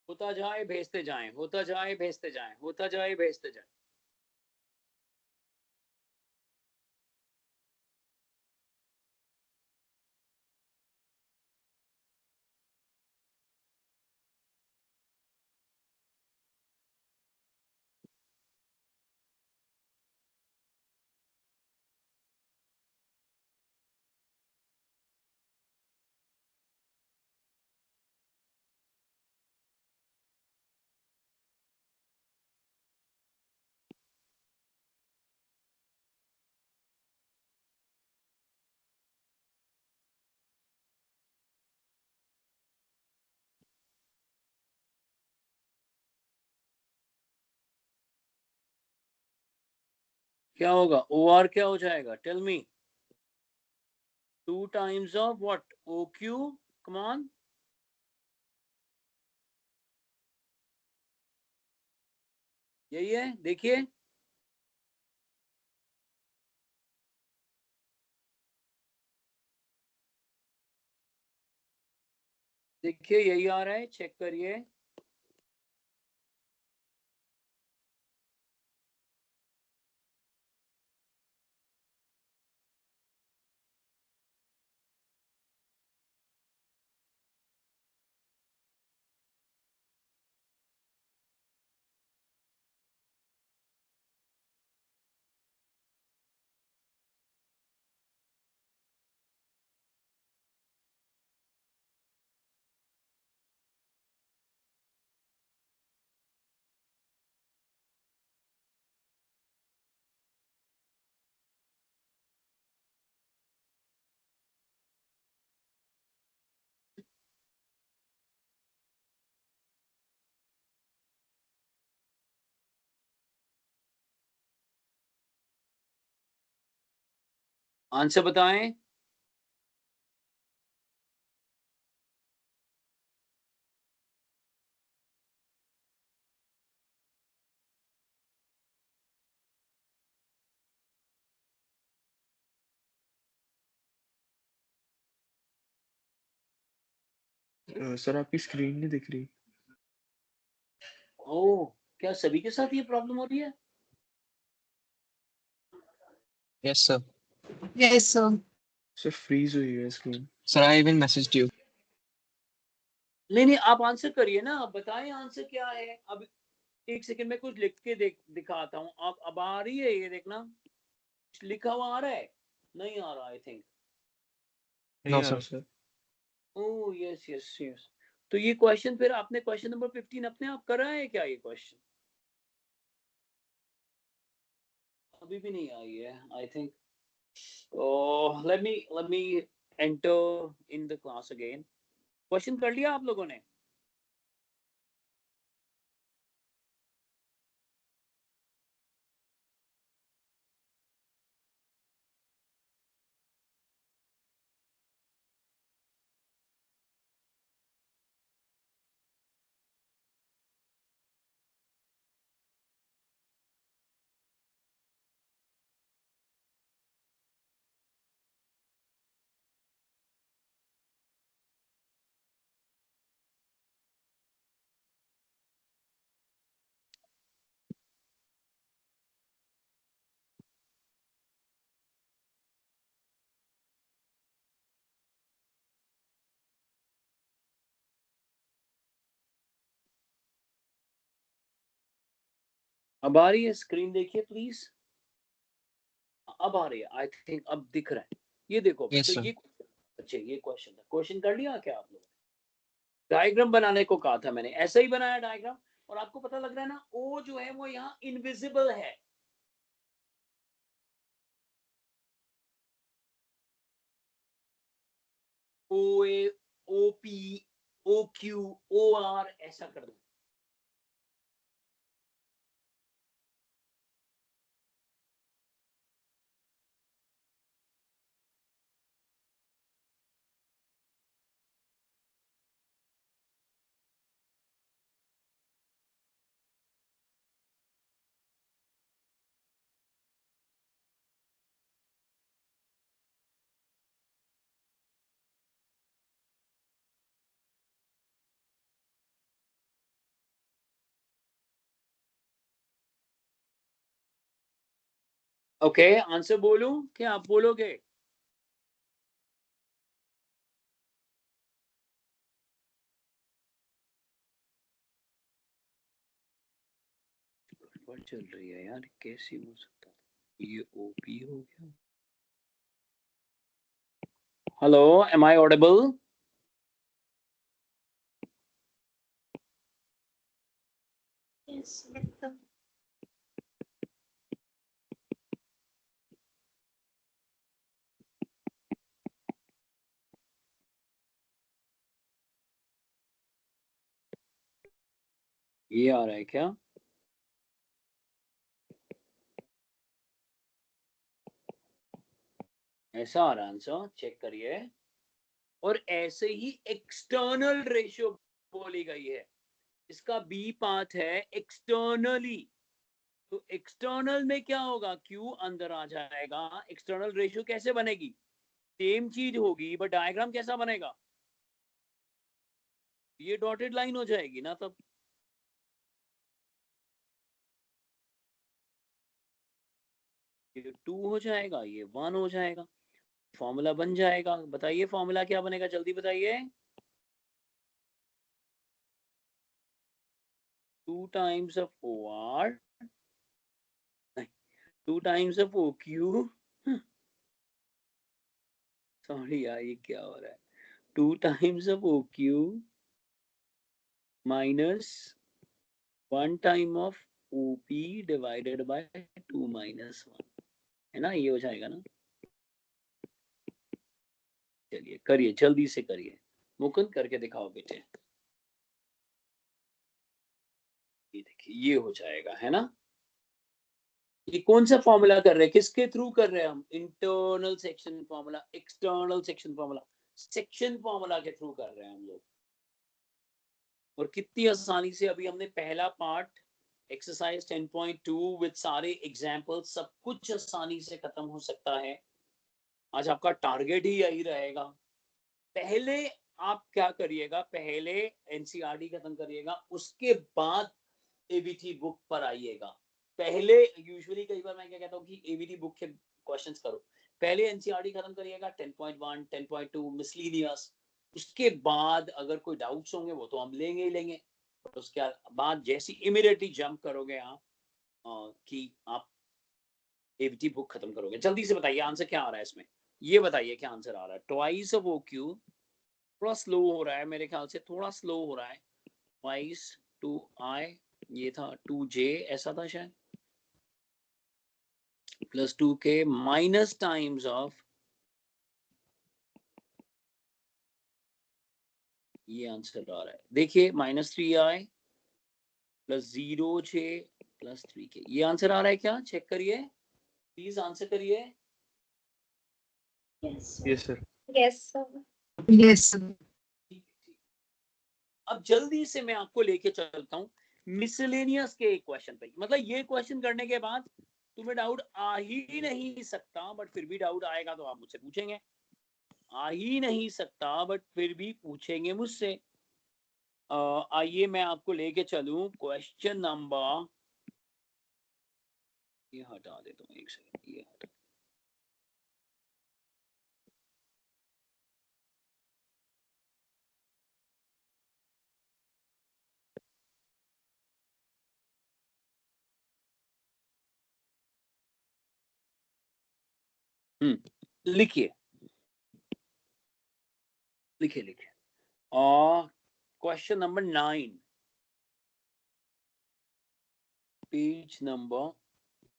होता जाए भेजते जाएं, होता जाए भेजते जाएं, होता जाए भेजते जाएं। क्या होगा, ओ आर क्या हो जाएगा, tell me. 2 times of what, O Q, come on. यही है, देखिए देखिए यही आ रहा है, चेक करिए। आंसर बताएं। सर आपकी स्क्रीन नहीं दिख रही। ओह, क्या सभी के साथ ये प्रॉब्लम हो रही है? Yes, sir. Yes sir. Sir freeze हुई है screen. Sir, I even messaged you. नहीं नहीं, आप आंसर करिए ना, आप बताएं आंसर क्या है। अब एक सेकंड में कुछ लिख के दिखाता हूँ। आप अब आ रही है, ये देखना लिखा हुआ आ रहा है, नहीं आ रहा आई थिंक। नहीं No, आ sir. रहा sir. Oh yes yes yes. तो ये क्वेश्चन फिर आपने क्वेश्चन नंबर 15 अपने आप करा है क्या? ये क्वेश्चन अभी भी नहीं आई है I think. Oh let me enter in the class again. Question कर लिया आप लोगों ने? अब आ रही है? स्क्रीन देखिए प्लीज। अब आ रही है आई थिंक, अब दिख रहा है। ये देखो Yes, तो sir. ये अच्छा ये क्वेश्चन था। क्वेश्चन कर लिया क्या आप लोगों ने? डायग्राम बनाने को कहा था मैंने, ऐसा ही बनाया डायग्राम। और आपको पता लग रहा है ना, ओ जो है वो यहाँ इनविजिबल है। O A, O P, O Q, O R, ऐसा कर दो। ओके आंसर बोलूं क्या आप बोलोगे? गड़बड़ चल रही है यार, कैसे हो सकता है? ये ओपी हो गया। Hello, am I audible? Yes. ये आ रहा है क्या? ऐसा आ रहा है आंसर, चेक करिए। और ऐसे ही एक्सटर्नल रेशियो बोली गई है। इसका बी पार्ट है एक्सटर्नली। तो एक्सटर्नल में क्या होगा? क्यू अंदर आ जाएगा। एक्सटर्नल रेशियो कैसे बनेगी? सेम चीज होगी बट डायग्राम कैसा बनेगा? ये डॉटेड लाइन हो जाएगी ना तब। ये 2 हो जाएगा, ये 1 हो जाएगा। फॉर्मूला बन जाएगा। बताइए फॉर्मूला क्या बनेगा, जल्दी बताइए। 2 times of O R, 2 times of O Q. Sorry यार, ये क्या हो रहा है? 2 times of O Q minus 1 time of O P divided by 2 minus 1, है ना? ये हो जाएगा ना? चलिए करिए, जल्दी से करिए। मुकुंद करके दिखाओ बेटे। ये देखिए ये हो जाएगा, है ना? ये कौन सा फॉर्मूला कर रहे हैं, किसके थ्रू कर रहे हैं हम? Internal section formula, external section formula, section formula के थ्रू कर रहे हैं हम लोग। और कितनी आसानी से अभी हमने पहला पार्ट एक्सरसाइज 10.2 विद सारे एग्जाम्पल, सब कुछ आसानी से खत्म हो सकता है। आज आपका टारगेट ही यही रहेगा। पहले आप क्या करिएगा, पहले एनसीईआरटी खत्म करिएगा, उसके बाद एबीटी बुक पर आइएगा। पहले यूजुअली कई बार मैं क्या कहता हूँ कि एबीटी बुक के क्वेश्चंस करो, पहले एनसीईआरटी खत्म करिएगा, 10.1 10.2 मिसलीनियस, उसके बाद अगर कोई डाउट्स होंगे वो तो हम लेंगे ही लेंगे, और उसके बाद जैसे इमीडिएटली जंप करोगे आप कि आप एबीटी बुक खत्म करोगे। जल्दी से बताइए आंसर क्या आ रहा है इसमें, ये बताइए क्या आंसर आ रहा है। ट्वाइस ऑफ ओक्यू, थोड़ा स्लो हो रहा है मेरे ख्याल से, थोड़ा स्लो हो रहा है। ट्वाइस टू आई, ये था 2j, ऐसा था शायद, plus 2k minus times of, ये आंसर आ रहा है। देखिए -3i plus 0j plus 3k, ये आंसर आ रहा है क्या, चेक करिए प्लीज, आंसर करिए। Yes, sir. Yes sir. Yes, sir. Yes ठीक है, ठीक। अब जल्दी से मैं आपको लेके चलता हूँ मिसलेनियस के एक क्वेश्चन पे। मतलब ये क्वेश्चन करने के बाद तुम्हें डाउट आ ही नहीं सकता, बट फिर भी डाउट आएगा तो आप मुझसे पूछेंगे, आ ही नहीं सकता बट फिर भी पूछेंगे मुझसे। आइए मैं आपको लेके चलूं क्वेश्चन नंबर, ये हटा देता हूँ एक सेकंड, ये हटा। लिखिए लिखिए लिखिए। Question number 9, page number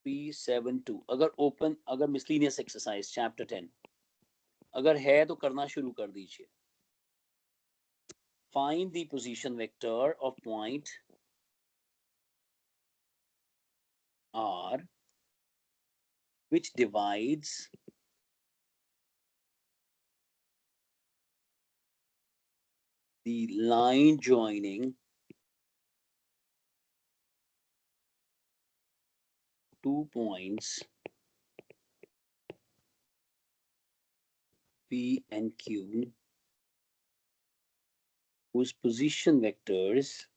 P72। अगर मिसलीनियस एक्सरसाइज चैप्टर 10 अगर है तो करना शुरू कर दीजिए। Find the position vector of point R which divides the line joining two points P and Q whose position vectors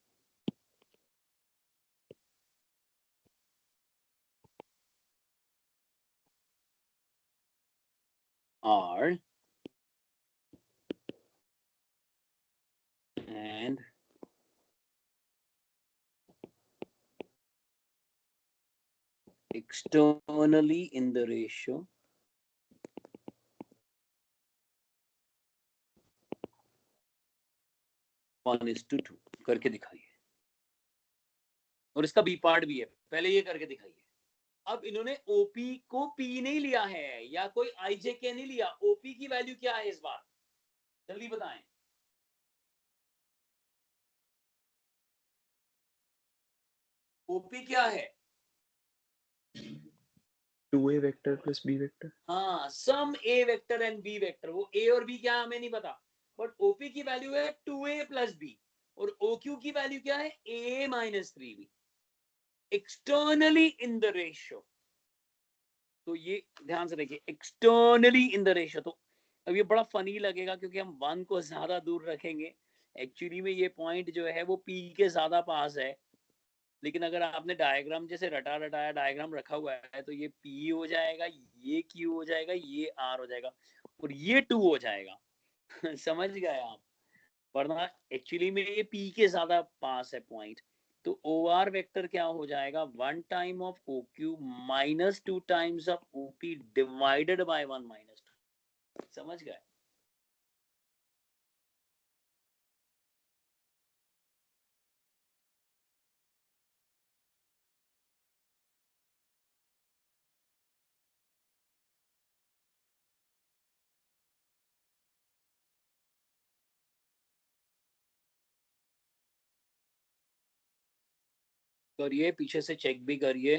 are and externally in the ratio 1:2 करके दिखाइए। और इसका बी पार्ट भी है, पहले ये करके दिखाइए। अब इन्होंने ओपी को पी नहीं लिया है या कोई आईजे के नहीं लिया, ओपी की वैल्यू क्या है इस बार, जल्दी बताएं। ओपी क्या है, 2a vector plus b vector. हाँ, सम ए वेक्टर एंड बी वेक्टर। वो ए और बी क्या है हमें नहीं पता, बट ओपी की वैल्यू है 2a प्लस बी, और ओक्यू की वैल्यू क्या है, a minus 3b externally in the ratio. तो ये ध्यान से देखिए, एक्सटर्नली इन द रेशियो। तो अब ये बड़ा फनी लगेगा क्योंकि हम 1 को ज्यादा दूर रखेंगे, एक्चुअली में ये पॉइंट जो है वो पी के ज्यादा पास है, लेकिन अगर आपने डायग्राम जैसे रटा रटाया डायग्राम रखा हुआ है तो ये पी हो जाएगा, ये क्यू हो जाएगा, ये आर हो जाएगा, और ये 2 हो जाएगा। समझ गए आप, वरना एक्चुअली में ये पी के ज्यादा पास है पॉइंट। तो ओ आर वेक्टर क्या हो जाएगा, 1 time of O Q minus 2 times of O P divided by 1 minus 2। समझ गए। करिए, पीछे से चेक भी करिए।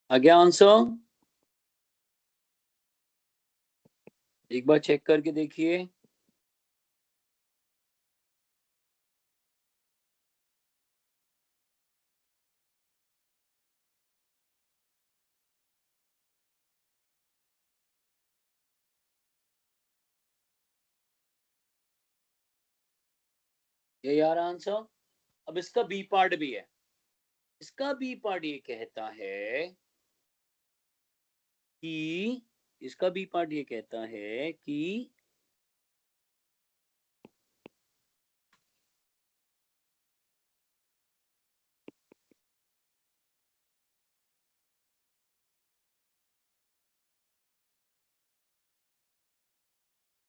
आ गया आंसर? एक बार चेक करके देखिए। ये यार आंसर। अब इसका बी पार्ट भी है। इसका बी पार्ट ये कहता है कि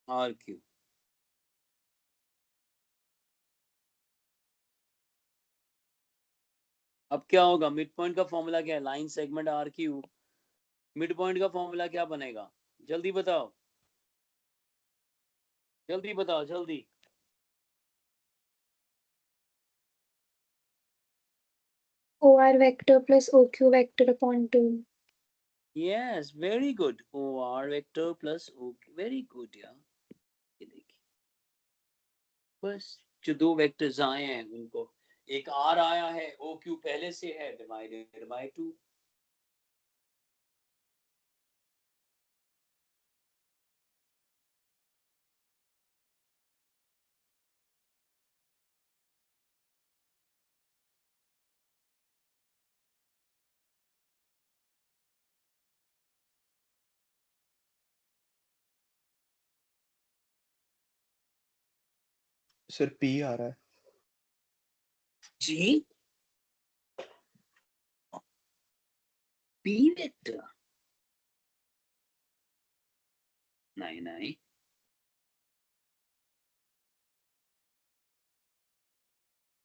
आर क्यू। अब क्या होगा? मिड पॉइंट का फॉर्मूला क्या है? Line segment R Q. Midpoint का फॉर्मूला क्या बनेगा? जल्दी बताओ, जल्दी बताओ, जल्दी। OR vector plus OQ vector upon 2. Yes, very good. O R vector plus O, very good यार। ये देखिए, बस जो दो वेक्टर्स आए हैं उनको, एक आर आया है, ओ क्यू पहले से है, डिवाइडेड बाय 2। सर पी आ रहा है। जी, पी वेक्टर? नहीं नहीं,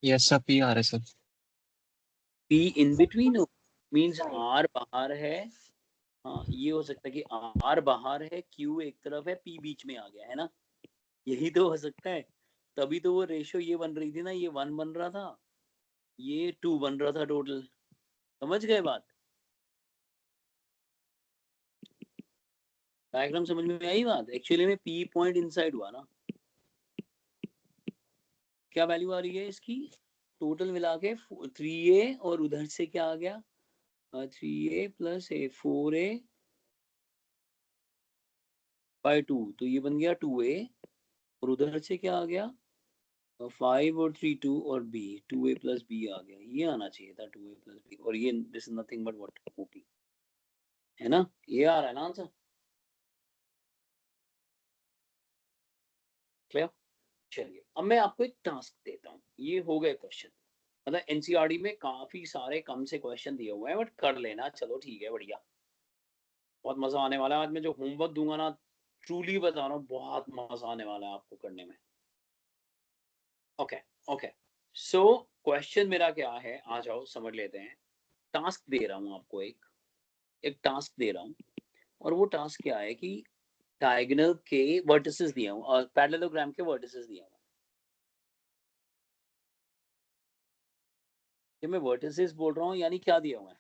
Yes sir, P आ रहा है sir. P in between means R बाहर है। हाँ, ये हो सकता है कि आर बाहर है, क्यू एक तरफ है, पी बीच में आ गया है ना। यही तो हो सकता है। तभी तो वो रेशो ये बन रही थी ना, ये 1 बन रहा था, ये 2 बन रहा था टोटल। समझ गए बात? डायग्राम समझ में आई बात? एक्चुअली में पी पॉइंट इनसाइड हुआ ना। क्या वैल्यू आ रही है इसकी? टोटल मिला के 3a, और उधर से क्या आ गया? 3a plus A 4a by 2, तो ये बन गया 2a। और उधर से क्या आ गया? 5 और 3 2, और b 2a प्लस b आ गया। ये आना चाहिए था 2a प्लस b, और ये this is nothing but what op है ना। ये आ रहा है ना आंसर? क्लियर? चलिए, अब मैं आपको एक टास्क देता हूँ। ये हो गए क्वेश्चन। मतलब एनसीईआरटी में काफी सारे कम से क्वेश्चन दिए हुए हैं, बट कर लेना। चलो ठीक है, बढ़िया। बहुत मजा आने वाला है आज मैं जो होमवर्क दूंगा ना, ट्रूली बता रहा हूँ, बहुत मजा आने वाला है आपको करने में। ओके ओके, सो क्वेश्चन मेरा क्या है, आ जाओ समझ लेते हैं। टास्क दे रहा हूँ आपको, एक टास्क दे रहा हूँ, और वो टास्क क्या है कि डायगोनल के वर्टिसेस दिए हूँ और पैरेललोग्राम के वर्टिसेस दिए हूँ। जब मैं वर्टिसेस बोल रहा हूँ यानी क्या दिया हुआ है?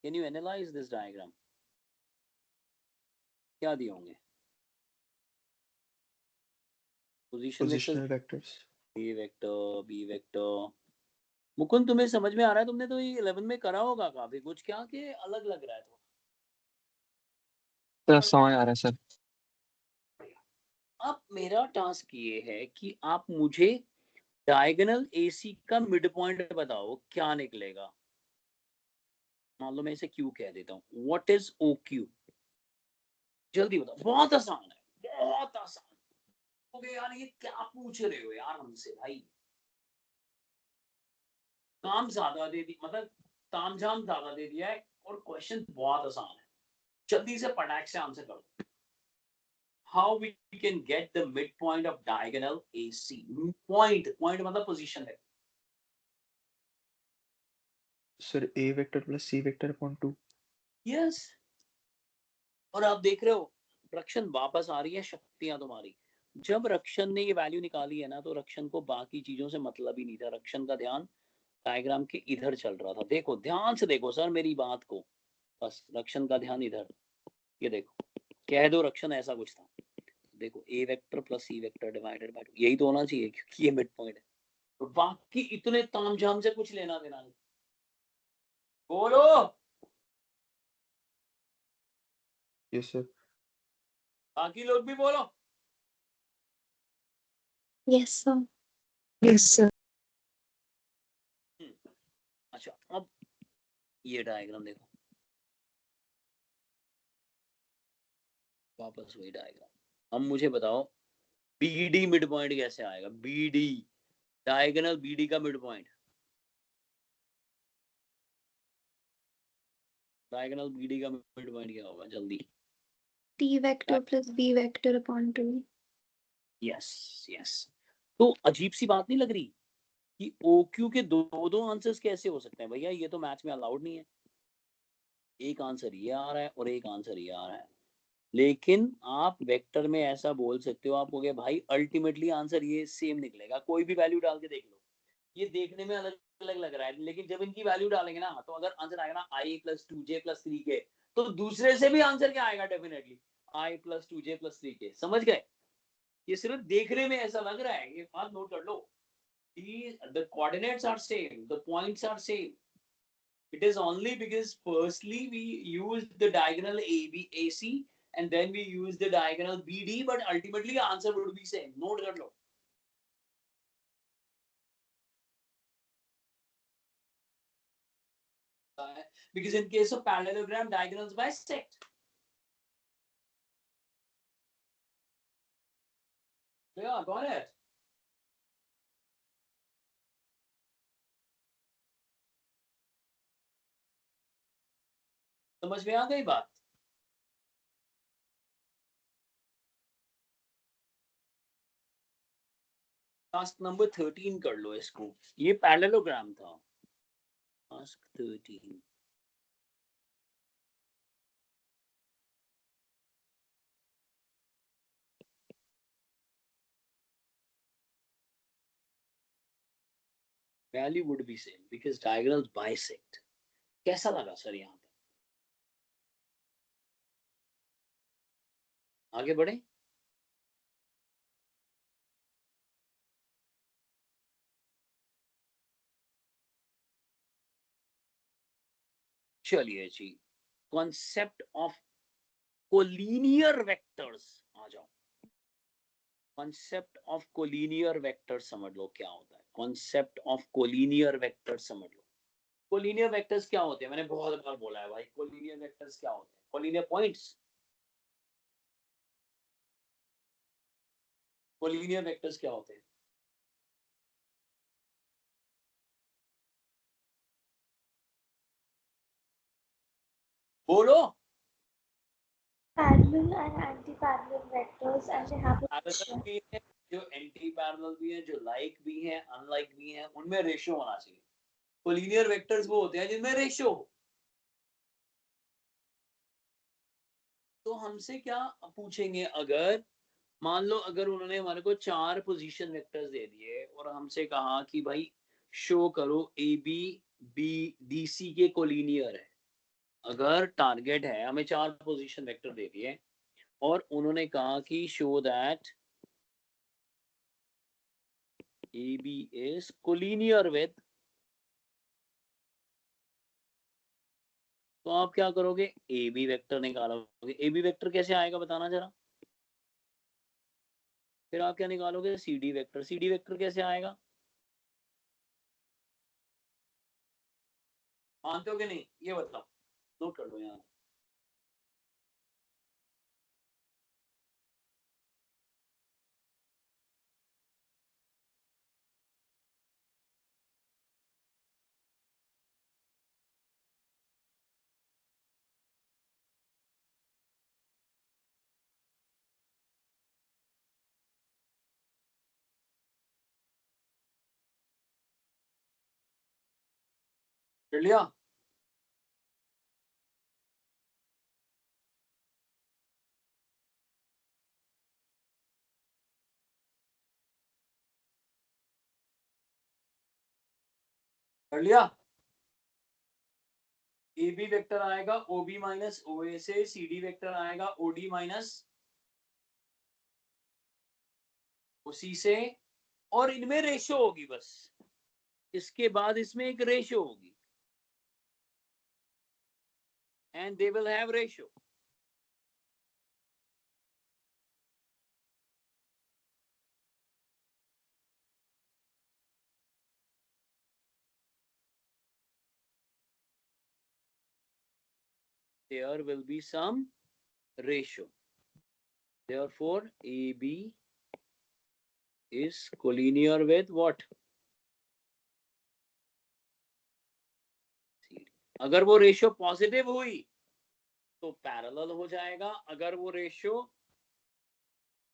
Can you analyse this diagram? क्या दिए होंगे? Position vectors, positional vectors. A vector, B vector. Mukund, तुम्हें समझ में आ रहा है? तुमने तो ये 11 में करा होगा काफी कुछ, क्या के अलग लग रहा है तो? सर समझ आ रहा है सर। अब मेरा टास्क ये है कि आप मुझे डायगोनल एसी का मिड पॉइंट बताओ, क्या निकलेगा? मान लो मैं इसे क्यू कह देता हूँ। What is O Q? जल्दी बताओ, बहुत आसान है, बहुत आसान। ओके यार, ये क्या पूछ रहे हो यार हमसे भाई? काम ज्यादा दे दी, मतलब तामझाम ज्यादा दे दिया है, और क्वेश्चन बहुत आसान है। जल्दी से पटाख से आंसर करो। How we can get the midpoint of diagonal AC? Point मतलब पोजीशन है। सर ए vector plus C vector upon 2। Yes, और आप देख रहे हो रक्षण वापस आ रही है शक्तियां तुम्हारी। जब रक्षण ने ये वैल्यू निकाली है ना, तो रक्षण को बाकी चीजों से मतलब ही नहीं था। रक्षण का ध्यान डायग्राम के इधर चल रहा था। देखो ध्यान से देखो सर मेरी बात को। बस रक्षण का ध्यान इधर, ये देखो कह दो रक्षण ऐसा कुछ था, देखो A vector plus C vector divided by 2, यही तो होना चाहिए क्योंकि ये मिड पॉइंट है। तो बाकी इतने तामझाम से कुछ लेना देना नहीं। बोलो। Yes sir. बाकी लोग भी बोलो। Yes, sir. Yes sir. अच्छा अब ये डायग्राम देखो, वापस वही डायग्राम। अब मुझे बताओ बीडी मिड पॉइंट कैसे आएगा? बीडी डायगोनल बीडी का मिड पॉइंट, डायगोनल बीडी का मिड पॉइंट क्या होगा जल्दी? T vector plus B vector upon 2. Yes yes. तो अजीब सी बात नहीं लग रही कि OQ के दो दो आंसर्स कैसे हो सकते हैं भैया? ये तो मैथ्स में अलाउड नहीं है। एक आंसर ये आ रहा है और एक आंसर ये आ रहा है, लेकिन आप वेक्टर में ऐसा बोल सकते हो, आप कहोगे भाई अल्टीमेटली आंसर ये सेम निकलेगा, कोई भी वैल्यू डाल के देख लो, ये देखने में अलग अलग लग रहा है, लेकिन जब इनकी वैल्यू डालेंगे ना, तो अगर आंसर आएगा ना i + 2j + 3k, तो दूसरे से भी आंसर क्या आएगा? Definitely i + 2j + 3k। समझ गए? ये सिर्फ देखने में ऐसा लग रहा है, ये बात नोट कर लो। The coordinates are same, the points are same. It is only because firstly we use the diagonal AB AC and then we use the diagonal BD, but ultimately answer would be same. Note कर लो। Because in case of parallelogram, diagonals bisect. Yeah, got it. समझ में आ गई बात? Task number 13 कर लो इसको, ये parallelogram था। Task 13 value would be same because diagonals bisect. कैसा लगा सर? यहाँ पे आगे बढ़े? चलिए जी, कॉन्सेप्ट ऑफ कोलिनियर वेक्टर्स आ जाओ। कॉन्सेप्ट ऑफ कोलिनियर वेक्टर समझ लो क्या होता है। कॉन्सेप्ट ऑफ कोलिनियर वेक्टर समझ लो। कोलिनियर वेक्टर्स क्या होते हैं? मैंने बहुत बार बोला है भाई, कोलिनियर वेक्टर्स क्या होते हैं? Collinear points. कोलिनियर वेक्टर्स क्या होते हैं? बोलो। Parallel and anti-parallel vectors, and they have a parallel ratio. भी है, जो एंटी पैरेलल भी है, जो लाइक भी है, अनलाइक भी है, उनमें रेशियो होना चाहिए। कोलिनियर वेक्टर्स वो होते हैं जिनमें रेशियो हो। तो हमसे क्या पूछेंगे? अगर मान लो अगर उन्होंने हमारे को 4 पोजीशन वेक्टर्स दे दिए और हमसे कहा कि भाई शो करो A B B D C के कोलिनियर है। अगर टारगेट है, हमें 4 पोजीशन वेक्टर दे दिए और उन्होंने कहा कि show that A B is collinear with, तो आप क्या करोगे? ए बी वेक्टर निकालोगे। ए बी वेक्टर कैसे आएगा बताना जरा। फिर आप क्या निकालोगे? C D vector. C D vector कैसे आएगा? मानते हो कि नहीं ये बताओ, नोट कर लो यहाँ। कर लिया? कर लिया? ए बी वेक्टर आएगा ओ बी माइनस ओ ए से, सी डी वेक्टर आएगा ओ डी माइनस उसी से, और इनमें रेशो होगी बस, इसके बाद इसमें एक रेशो होगी and they will have ratio. There will be some ratio. Therefore, AB is collinear with what? अगर वो रेशियो पॉजिटिव हुई तो पैरेलल हो जाएगा, अगर वो रेशियो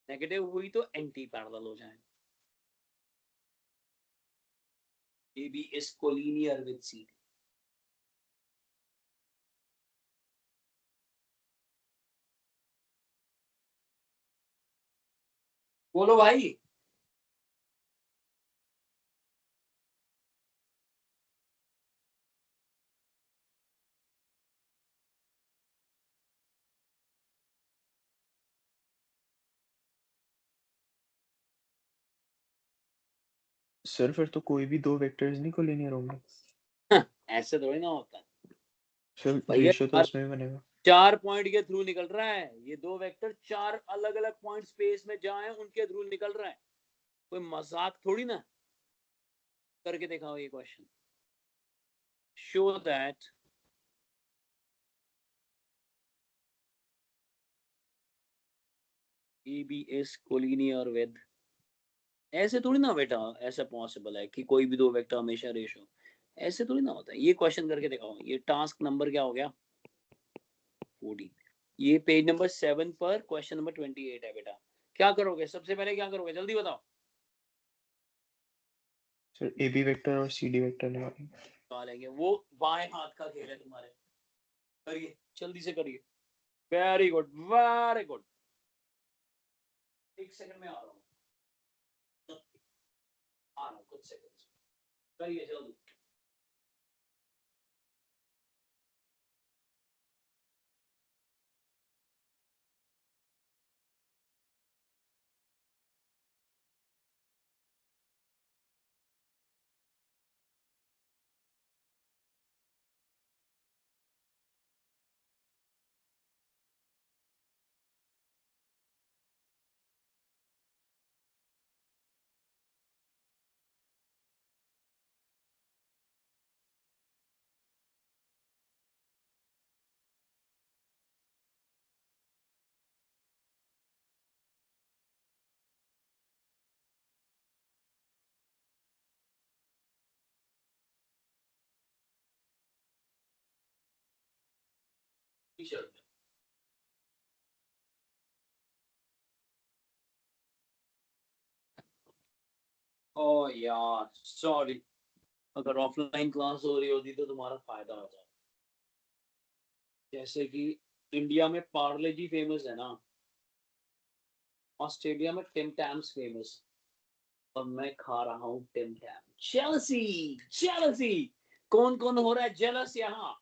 नेगेटिव हुई तो एंटी पैरेलल हो जाएगा. AB is collinear with CD. बोलो भाई. सर फिर तो कोई भी दो वेक्टर्स नहीं कोलिनियर होंगे. ऐसे थोड़ी ना होता है सर भैया. रेशियो तो उसमें भी बनेगा. 4 पॉइंट के थ्रू निकल रहा है, ये दो वेक्टर 4 अलग अलग पॉइंट स्पेस में जाए उनके थ्रू निकल रहा है, कोई मजाक थोड़ी ना. करके दिखाओ ये question. Show that AB is collinear with. ऐसे थोड़ी ना बेटा, ऐसा पॉसिबल है कि कोई भी दो वेक्टर हमेशा रेशो, ऐसे थोड़ी ना होता है. ये क्वेश्चन करके दिखाओ. ये टास्क नंबर क्या हो गया 40. ये पेज नंबर 7 पर क्वेश्चन नंबर 28 है बेटा. क्या करोगे सबसे पहले, क्या करोगे जल्दी बताओ. सर ए बी वेक्टर और सी डी वेक्टर निकालेंगे, वो बाएं हाथ का खेल है तुम्हारे. करिए जल्दी से करिए. Very good very good. एक सेकंड में आ रहा हूँ कुछ सेकंड. करिए जल्दी. ओ यार सॉरी, अगर ऑफलाइन क्लास हो रही होती तो तुम्हारा फायदा हो जाता. जैसे कि इंडिया में पार्ले जी फेमस है ना, ऑस्ट्रेलिया में टिम टैम्स फेमस, और मैं खा रहा हूँ टिम टैम. Jealousy jealousy. कौन कौन हो रहा है जेलस यहाँ.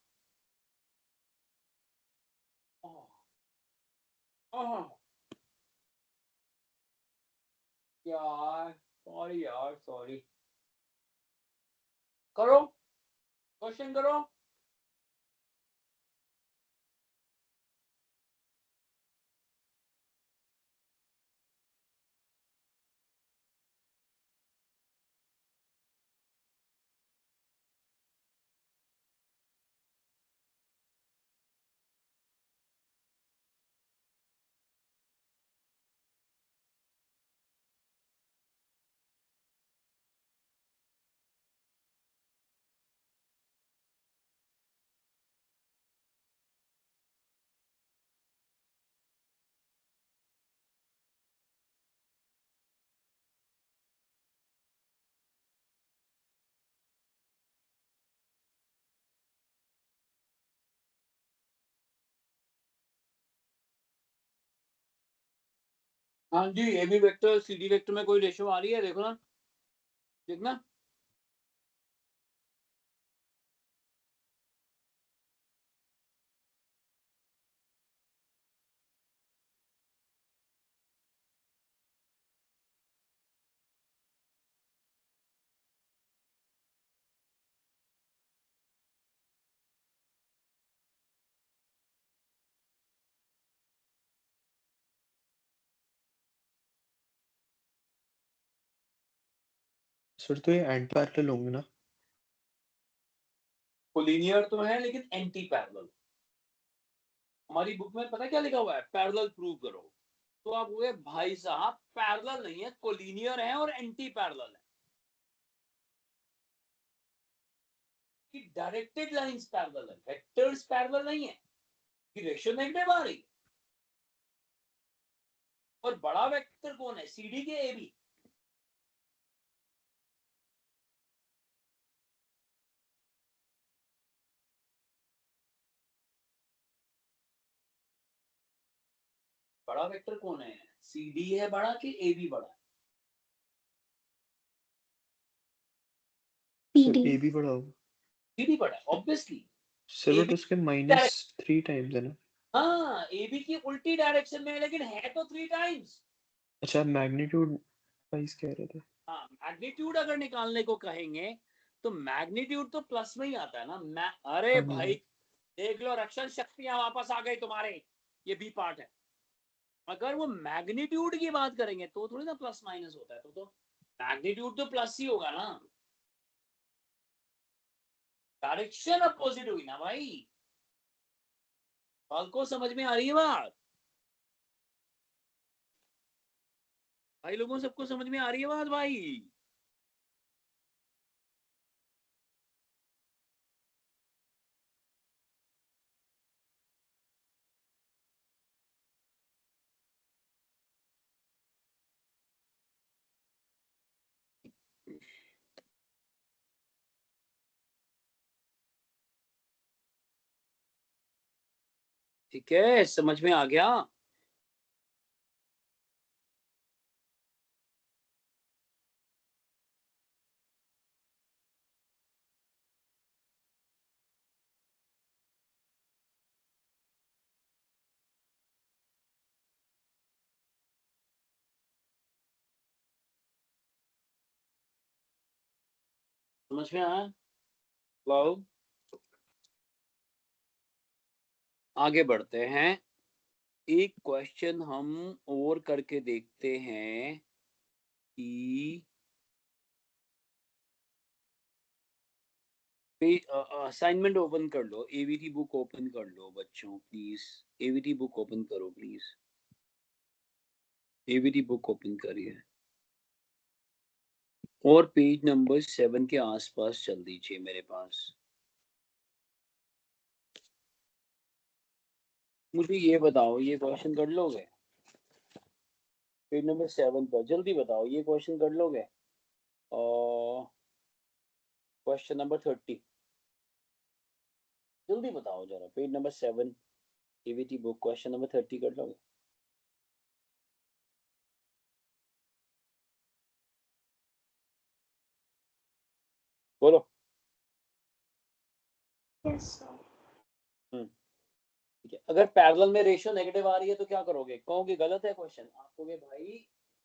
यार सॉरी यार सॉरी. करो क्वेश्चन करो. हाँ जी, A B vector C D vector में कोई रेशो आ रही है, देखो ना, देखना. सर तो ये एंटी पैरेलल होंगे ना? कोलिनियर तो है लेकिन एंटी पैरेलल। हमारी बुक में पता क्या लिखा हुआ है, पैरेलल प्रूव करो। तो आप हुए भाई साहब, पैरेलल नहीं है, कोलिनियर है और एंटी पैरेलल है। कि डायरेक्टेड लाइंस पैरेलल है, वेक्टर्स पैरेलल नहीं है, कि रेशियो नेगेटिव आ रही। और बड़ा वेक्टर कौन है, सीडी के एबी? बड़ा वेक्टर कौन है, सीडी है बड़ा कि एबी बड़ा? Sir PD. ए भी बड़ा होगा। सीडी बड़ा ऑब्वियसली। सर बट उसके -3 टाइम्स है ना? हाँ, एबी की उल्टी डायरेक्शन में है, लेकिन है तो 3 टाइम्स। अच्छा, मैग्नीट्यूड वाइज कह रहे थे। हाँ, मैग्नीट्यूड अगर निकालने को कहेंगे तो मैग्नीट्यूड तो प्लस में ही आता है ना। अरे हाँ जी भाई देख लो, रक्षण शक्तियां वापस आ गई तुम्हारे, ये बी पार्ट है। अगर वो मैग्नीट्यूड की बात करेंगे तो थोड़ी ना प्लस माइनस होता है, तो मैग्नीट्यूड तो प्लस ही होगा ना। डायरेक्शन अपोजिट हुई ना भाई। बाल को समझ में आ रही है बात? भाई लोगों सबको समझ में आ रही है बात भाई? ठीक है, समझ में आ गया? समझ में आया? लो आगे बढ़ते हैं। एक क्वेश्चन हम और करके देखते हैं कि असाइनमेंट ओपन कर लो, एवीटी बुक ओपन कर लो बच्चों प्लीज। एवीटी बुक ओपन करो प्लीज। एवीटी बुक ओपन करिए और पेज नंबर 7 के आसपास चल दीजिए मेरे पास। मुझे ये बताओ, ये क्वेश्चन कर लोगे? पेज नंबर 7 पर जल्दी बताओ, ये क्वेश्चन कर लोगे? और क्वेश्चन नंबर 30 जल्दी बताओ जरा, page number 7 AVT book question number 30 कर लोगे? बोलो। Yes, sir. ठीक है, अगर पैरेलल में रेशियो नेगेटिव आ रही है तो क्या करोगे? कहोगे गलत है क्वेश्चन, आप कहोगे भाई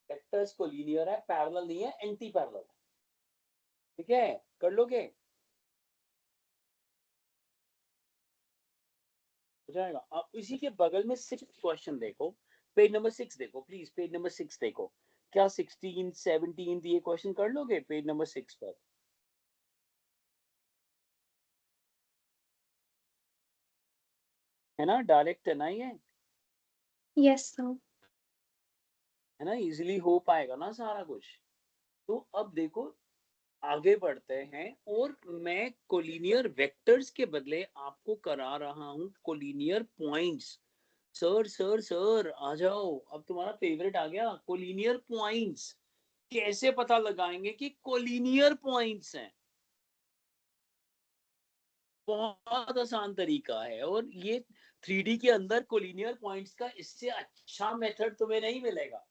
वेक्टर्स को लीनियर है, पैरेलल नहीं है, एंटी पैरेलल है। ठीक है, कर लोगे? हो जाएगा। आप इसी के बगल में 6 क्वेश्चन देखो, पेज नंबर 6 देखो प्लीज, पेज नंबर 6 देखो। क्या 16 17 ये क्वेश्चन कर लोगे पेज नंबर 6 पर? है ना, डायरेक्ट है ना ये? Yes, sir. है ना, इजीली हो पाएगा ना सारा कुछ। तो अब देखो, आगे बढ़ते हैं और मैं कोलिनियर वेक्टर्स के बदले आपको करा रहा हूं collinear points. Sir sir sir आ जाओ, अब तुम्हारा फेवरेट आ गया, कोलिनियर पॉइंट्स। कैसे पता लगाएंगे कि कोलिनियर पॉइंट्स हैं? बहुत आसान तरीका है, और ये 3D के अंदर कोलिनियर पॉइंट्स का इससे अच्छा मेथड तुम्हें नहीं मिलेगा।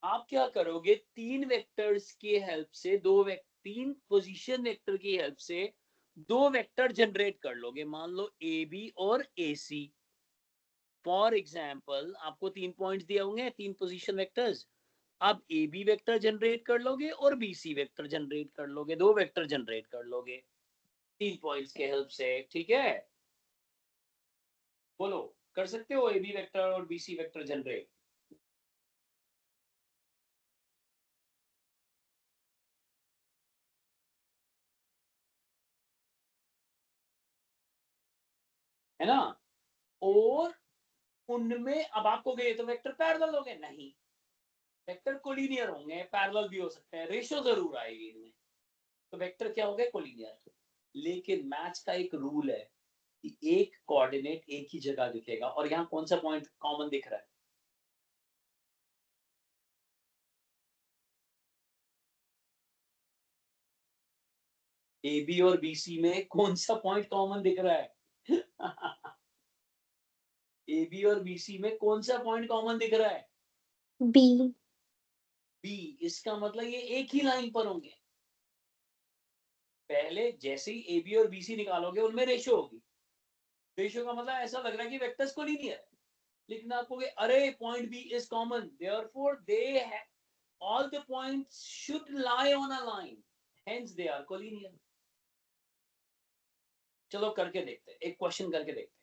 आप क्या करोगे, तीन वेक्टर्स की हेल्प से तीन पोजीशन वेक्टर की हेल्प से दो वेक्टर जनरेट कर लोगे। मान लो ए बी और ए सी। फॉर एग्जाम्पल आपको 3 पॉइंट्स दिए होंगे, 3 पोजीशन वेक्टर्स। आप ए बी वेक्टर जनरेट कर लोगे और बी सी वेक्टर जनरेट कर लोगे, दो वेक्टर जनरेट कर लोगे 3 पॉइंट्स के हेल्प से। ठीक है, बोलो, कर सकते हो ए बी वेक्टर और बी सी वेक्टर जनरेट? है ना, और उनमें अब आपको गए तो वेक्टर पैरेलल हो गए, नहीं, वेक्टर कोलिनियर होंगे, पैरेलल भी हो सकते हैं, रेशियो जरूर आएगी इनमें, तो वेक्टर क्या हो गए, कोलिनियर। लेकिन मैथ्स का एक रूल है कि एक कोऑर्डिनेट एक ही जगह दिखेगा, और यहाँ कौन सा पॉइंट कॉमन दिख रहा है, ए बी और बी सी में कौन सा पॉइंट कॉमन दिख रहा है ए बी और बी सी में कौन सा पॉइंट कॉमन दिख रहा है, B. बी, इसका मतलब ये एक ही लाइन पर होंगे। पहले जैसे ही ए बी और बी सी निकालोगे उनमें रेशियो होगी, रेशियो का मतलब ऐसा लग रहा है कि वेक्टर्स कोलिनियर है, लेकिन आपको अरे point B is common, therefore they all the points should lie on a line, hence they are collinear। चलो करके देखते हैं, एक क्वेश्चन करके देखते हैं,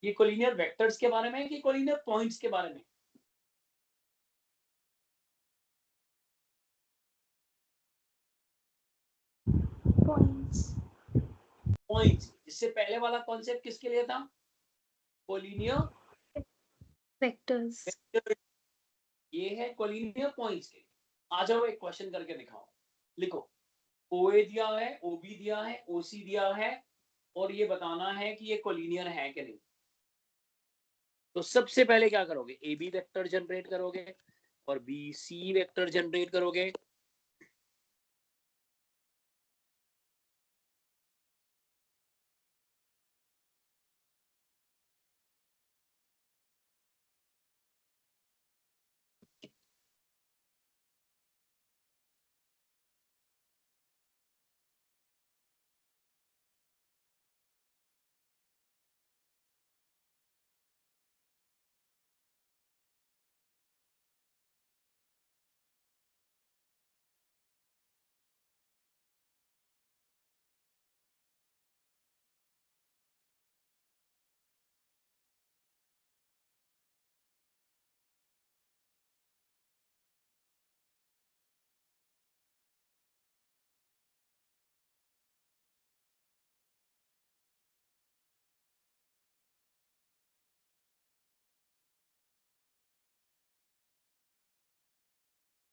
ये कोलिनियर वेक्टर्स के बारे में है कि कोलिनियर पॉइंट्स के बारे में, Points. पॉइंट्स। इससे पहले वाला कॉन्सेप्ट किसके लिए था, कोलिनियर Vectors. वेक्टर, ये है कोलिनियर पॉइंट्स के। आ जाओ एक क्वेश्चन करके दिखाओ, लिखो OA दिया है, OB दिया है, OC दिया है, और ये बताना है कि ये कोलिनियर है कि नहीं। तो सबसे पहले क्या करोगे, AB वेक्टर जनरेट करोगे और BC वेक्टर जनरेट करोगे,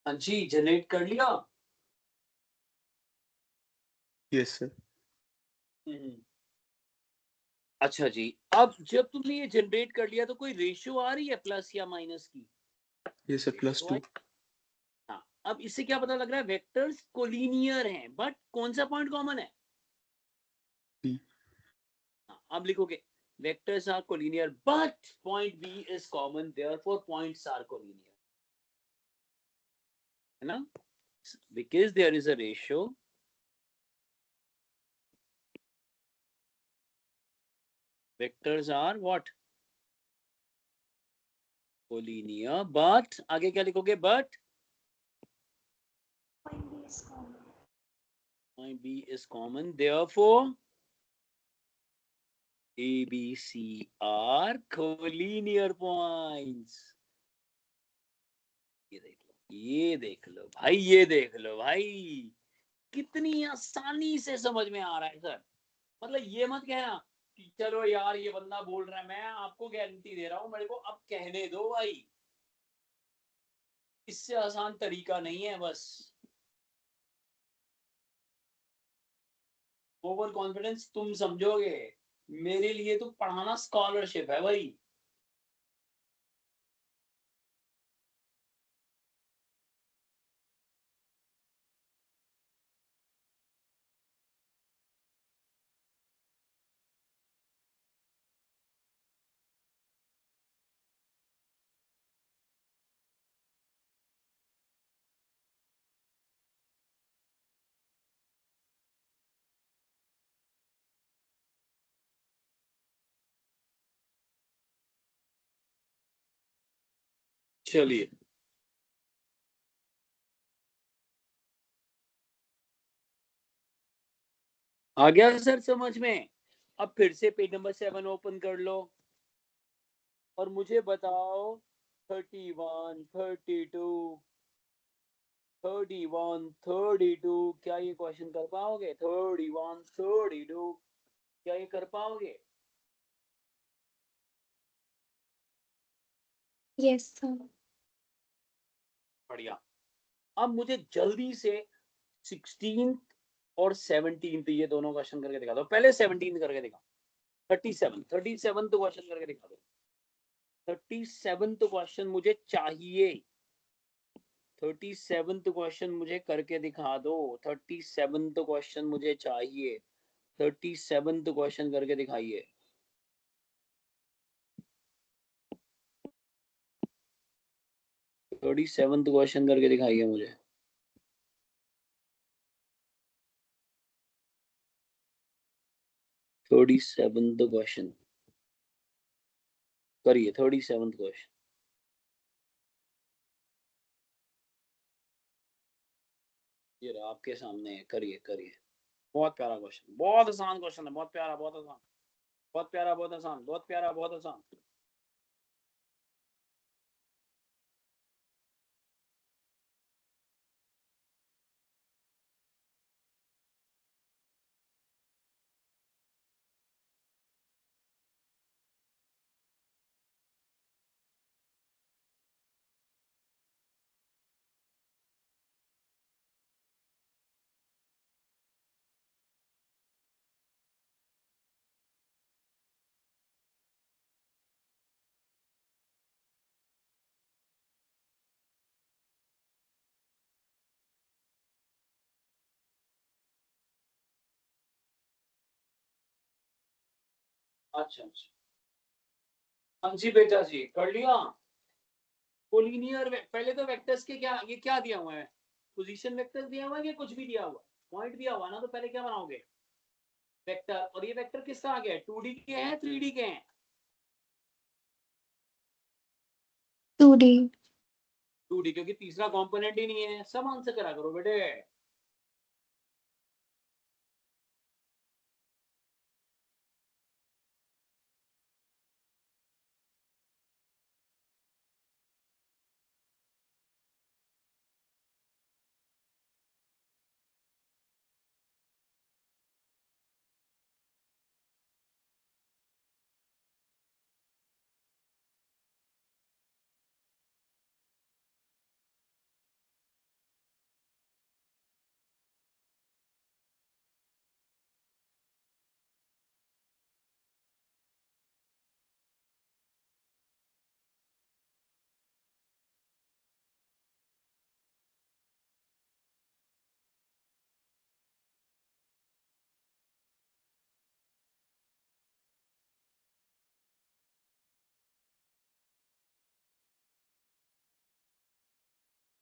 हाँ जी जनरेट कर लिया। Yes sir. अच्छा जी, अब जब तुमने ये जनरेट कर लिया तो कोई रेशियो आ रही है प्लस या माइनस की, यस सर, तो +2। हाँ, अब इससे क्या पता लग रहा है, वेक्टर्स कोलिनियर हैं, बट कौन सा पॉइंट कॉमन है, B। हाँ, अब लिखोगे vectors are collinear but point B is common, therefore points are collinear, है ना, because there is a ratio vectors are what, collinear, but आगे क्या लिखोगे, but Point B is common. point B is common, therefore A, B, C are collinear points। ये देख लो, ये देख लो भाई, ये देख लो भाई, कितनी आसानी से समझ में आ रहा है सर। मतलब ये मत कहना कि चलो यार ये बंदा बोल रहा है, मैं आपको गारंटी दे रहा हूं, मेरे को अब कहने दो भाई, इससे आसान तरीका नहीं है। बस ओवर कॉन्फिडेंस तुम समझोगे, मेरे लिए तो पढ़ाना स्कॉलरशिप है भाई। चलिए, आ गया सर समझ में। अब फिर से पेज नंबर 7 ओपन कर लो और मुझे बताओ 31, 32, 31, 32 क्या ये क्वेश्चन कर पाओगे, 31, 32 क्या ये कर पाओगे, Yes, sir. बढ़िया। अब मुझे जल्दी से 16th और 17th ये दोनों क्वेश्चन करके दिखा दो। पहले 17th करके दिखा। 37 तो क्वेश्चन करके दिखा दो। 37 तो क्वेश्चन मुझे चाहिए। 37 तो क्वेश्चन मुझे करके दिखा दो। 37 तो क्वेश्चन मुझे चाहिए। 37 तो क्वेश्चन करके दिखाइए। 37 तो क्वेश्चन करके दिखाइए मुझे। थर्टी सेवंथ क्वेश्चन करिए। 37th क्वेश्चन ये रहा आपके सामने है। करिए करिए। बहुत प्यारा क्वेश्चन, बहुत आसान क्वेश्चन है। बहुत प्यारा, बहुत आसान, बहुत प्यारा, बहुत आसान, बहुत प्यारा, बहुत आसान। अच्छा अच्छा, हाँ जी बेटा जी, कर लिया। कोलिनियर पहले तो वेक्टर्स के क्या, ये क्या दिया हुआ है? पोजीशन वेक्टर दिया हुआ है कि कुछ भी दिया हुआ है? पॉइंट दिया हुआ ना, तो पहले क्या बनाओगे? वेक्टर। और ये वेक्टर किस तरह के हैं? 2D के हैं, 3D के हैं? 2D. 2D, क्योंकि तीसरा कंपोनेंट ही नहीं है। सब आंसर करा करो बेटे।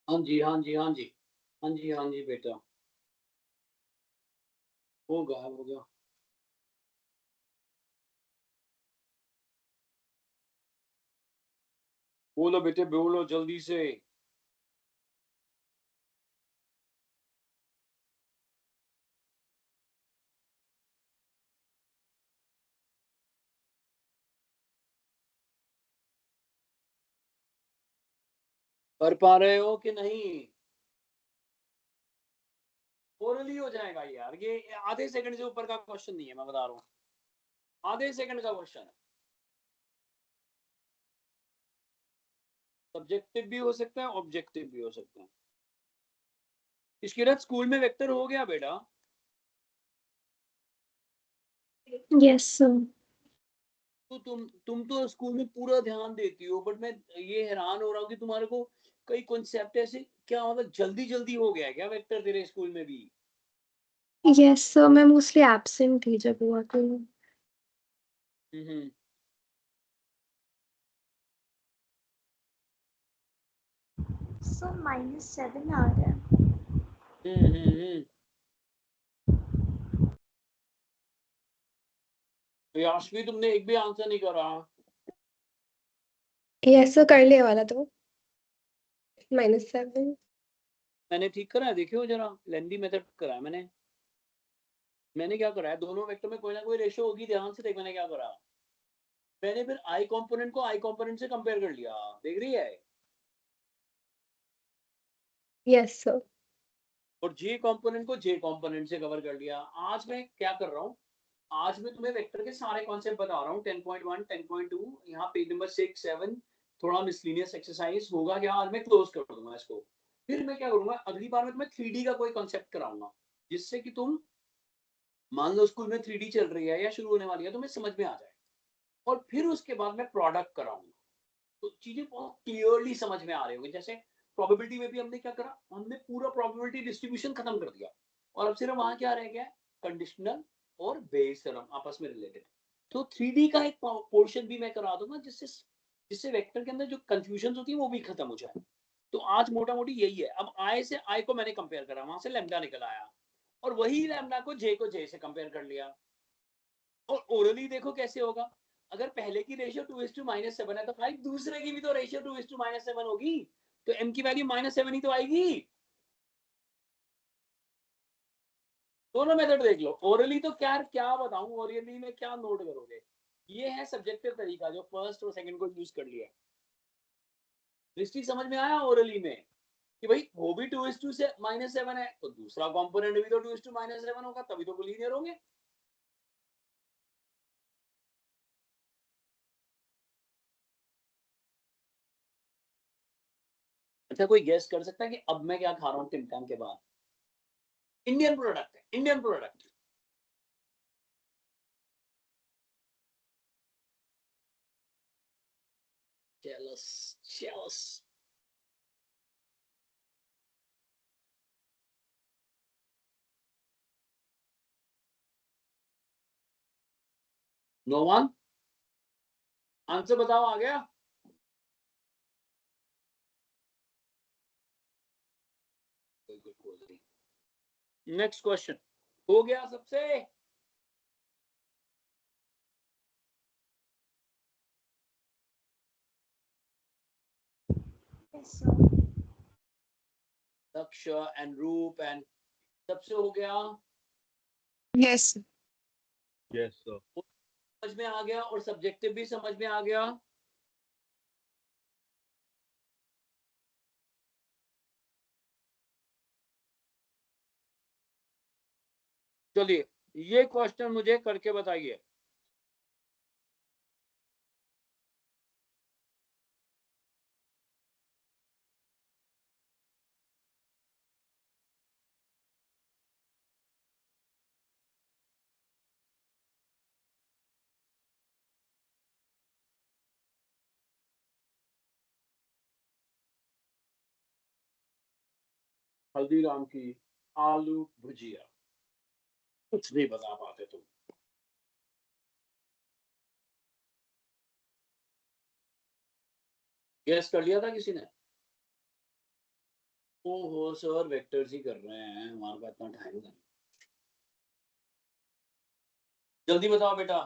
हाँ जी, हाँ जी, हाँ जी, हाँ जी, हाँ जी बेटा। हो गया, हो गया। बोलो बेटे, बोलो जल्दी से। कर पा रहे हो कि नहीं? ओरली हो जाएगा यार, ये आधे सेकंड से ऊपर का क्वेश्चन नहीं है, मैं बता रहा हूँ। आधे सेकंड का क्वेश्चन है। सब्जेक्टिव भी हो सकता है, ऑब्जेक्टिव भी हो सकता है। इसके बाद स्कूल में वेक्टर हो गया बेटा? Yes, sir. तो तुम तो स्कूल में पूरा ध्यान देती हो, बट मैं ये हैरान हो रहा हूँ कि तुम्हारे को कई कॉन्सेप्ट ऐसे, क्या मतलब जल्दी जल्दी हो गया है क्या वेक्टर तेरे स्कूल में भी? Yes, sir. मैं mostly absent थी जब हुआ तो. हम्म So -7 आ रहा है. हम्म। याशवी, तुमने एक भी आंसर नहीं करा। Yes, sir. कर लिया वाला तो. -7. मैंने ठीक करा है, देखियो जरा। लेंदी मेथड करा है मैंने क्या करा है? दोनों वेक्टर में कोई ना कोई रेशियो होगी। ध्यान से देख मैंने क्या करा। मैंने फिर आई कंपोनेंट को आई कंपोनेंट से कंपेयर कर लिया। देख रही है? Yes, sir. और जे कंपोनेंट को जे कंपोनेंट से कवर कर लिया। आज मैं क्या कर रहा हूँ, आज मैं तुम्हें वेक्टर के सारे कॉन्सेप्ट बता रहा हूँ। 10.1, 10.2, यहाँ पेज नंबर 6, 7, थोड़ा मिसलिनियस एक्सरसाइज होगा क्या, आज मैं क्लोज कर दूंगा इसको। फिर मैं क्या करूंगा, अगली बार में तुम्हें 3D का कोई कॉन्सेप्ट कराऊंगा, जिससे कि तुम मान लो स्कूल में 3D चल रही है या शुरू होने वाली है, तुम्हें समझ में आ जाए। और फिर उसके बाद मैं प्रोडक्ट कराऊंगा, तो चीजें बहुत क्लियरली समझ में आ रही होगी। जैसे प्रोबेबिलिटी में भी हमने क्या करा, हमने पूरा प्रोबेबिलिटी डिस्ट्रीब्यूशन खत्म कर दिया, और अब सिर्फ वहां क्या रह गया, कंडीशनल और बेस थ्योरम आपस में रिलेटेड। तो 3D का एक पोर्शन भी मैं करा दूंगा, जिससे जिससे वेक्टर के अंदर जो कंफ्यूजन होती है वो भी खत्म हो जाए। तो आज मोटा मोटी यही है। अब आई से आई को मैंने कंपेयर करा, वहां से लैम्डा निकल आया, और वही लैम्डा को जे से कंपेयर कर लिया। और ओरली देखो कैसे होगा, अगर पहले की रेशियो 2:-7 है, तो भाई दूसरे की भी तो रेशियो 2:-7 होगी, तो m की वैल्यू -7 ही तो आएगी। दोनों मेथड देख लो। ओरली तो क्या क्या बताऊं, ओरली में क्या नोट करोगे, ये है सब्जेक्टिव तरीका जो फर्स्ट और सेकंड को यूज कर लिया। दृष्टि समझ में आया ओरली में कि भाई वो भी 2:-7 है, तो दूसरा कंपोनेंट भी तो 2:-7 होगा, तभी तो लीनियर होंगे। अच्छा, कोई गेस कर सकता है कि अब मैं क्या खा रहा हूँ टिमटैम के बाद? इंडियन प्रोडक्ट है, Indian product. jealous. No one? Answer बताओ, आ गया? नेक्स्ट क्वेश्चन हो गया सबसे? Yes, sir. दक्ष एंड रूप एंड सबसे हो गया? Yes Yes, sir. समझ में आ गया, और सब्जेक्टिव भी समझ में आ गया। चलिए ये क्वेश्चन मुझे करके बताइए। हल्दीराम की आलू भुजिया, कुछ नहीं बता पाते तुम। गेस कर लिया था किसी ने? ओहो सर, वेक्टर्स ही कर रहे हैं, हमारे पास इतना टाइम नहीं। जल्दी बताओ बेटा।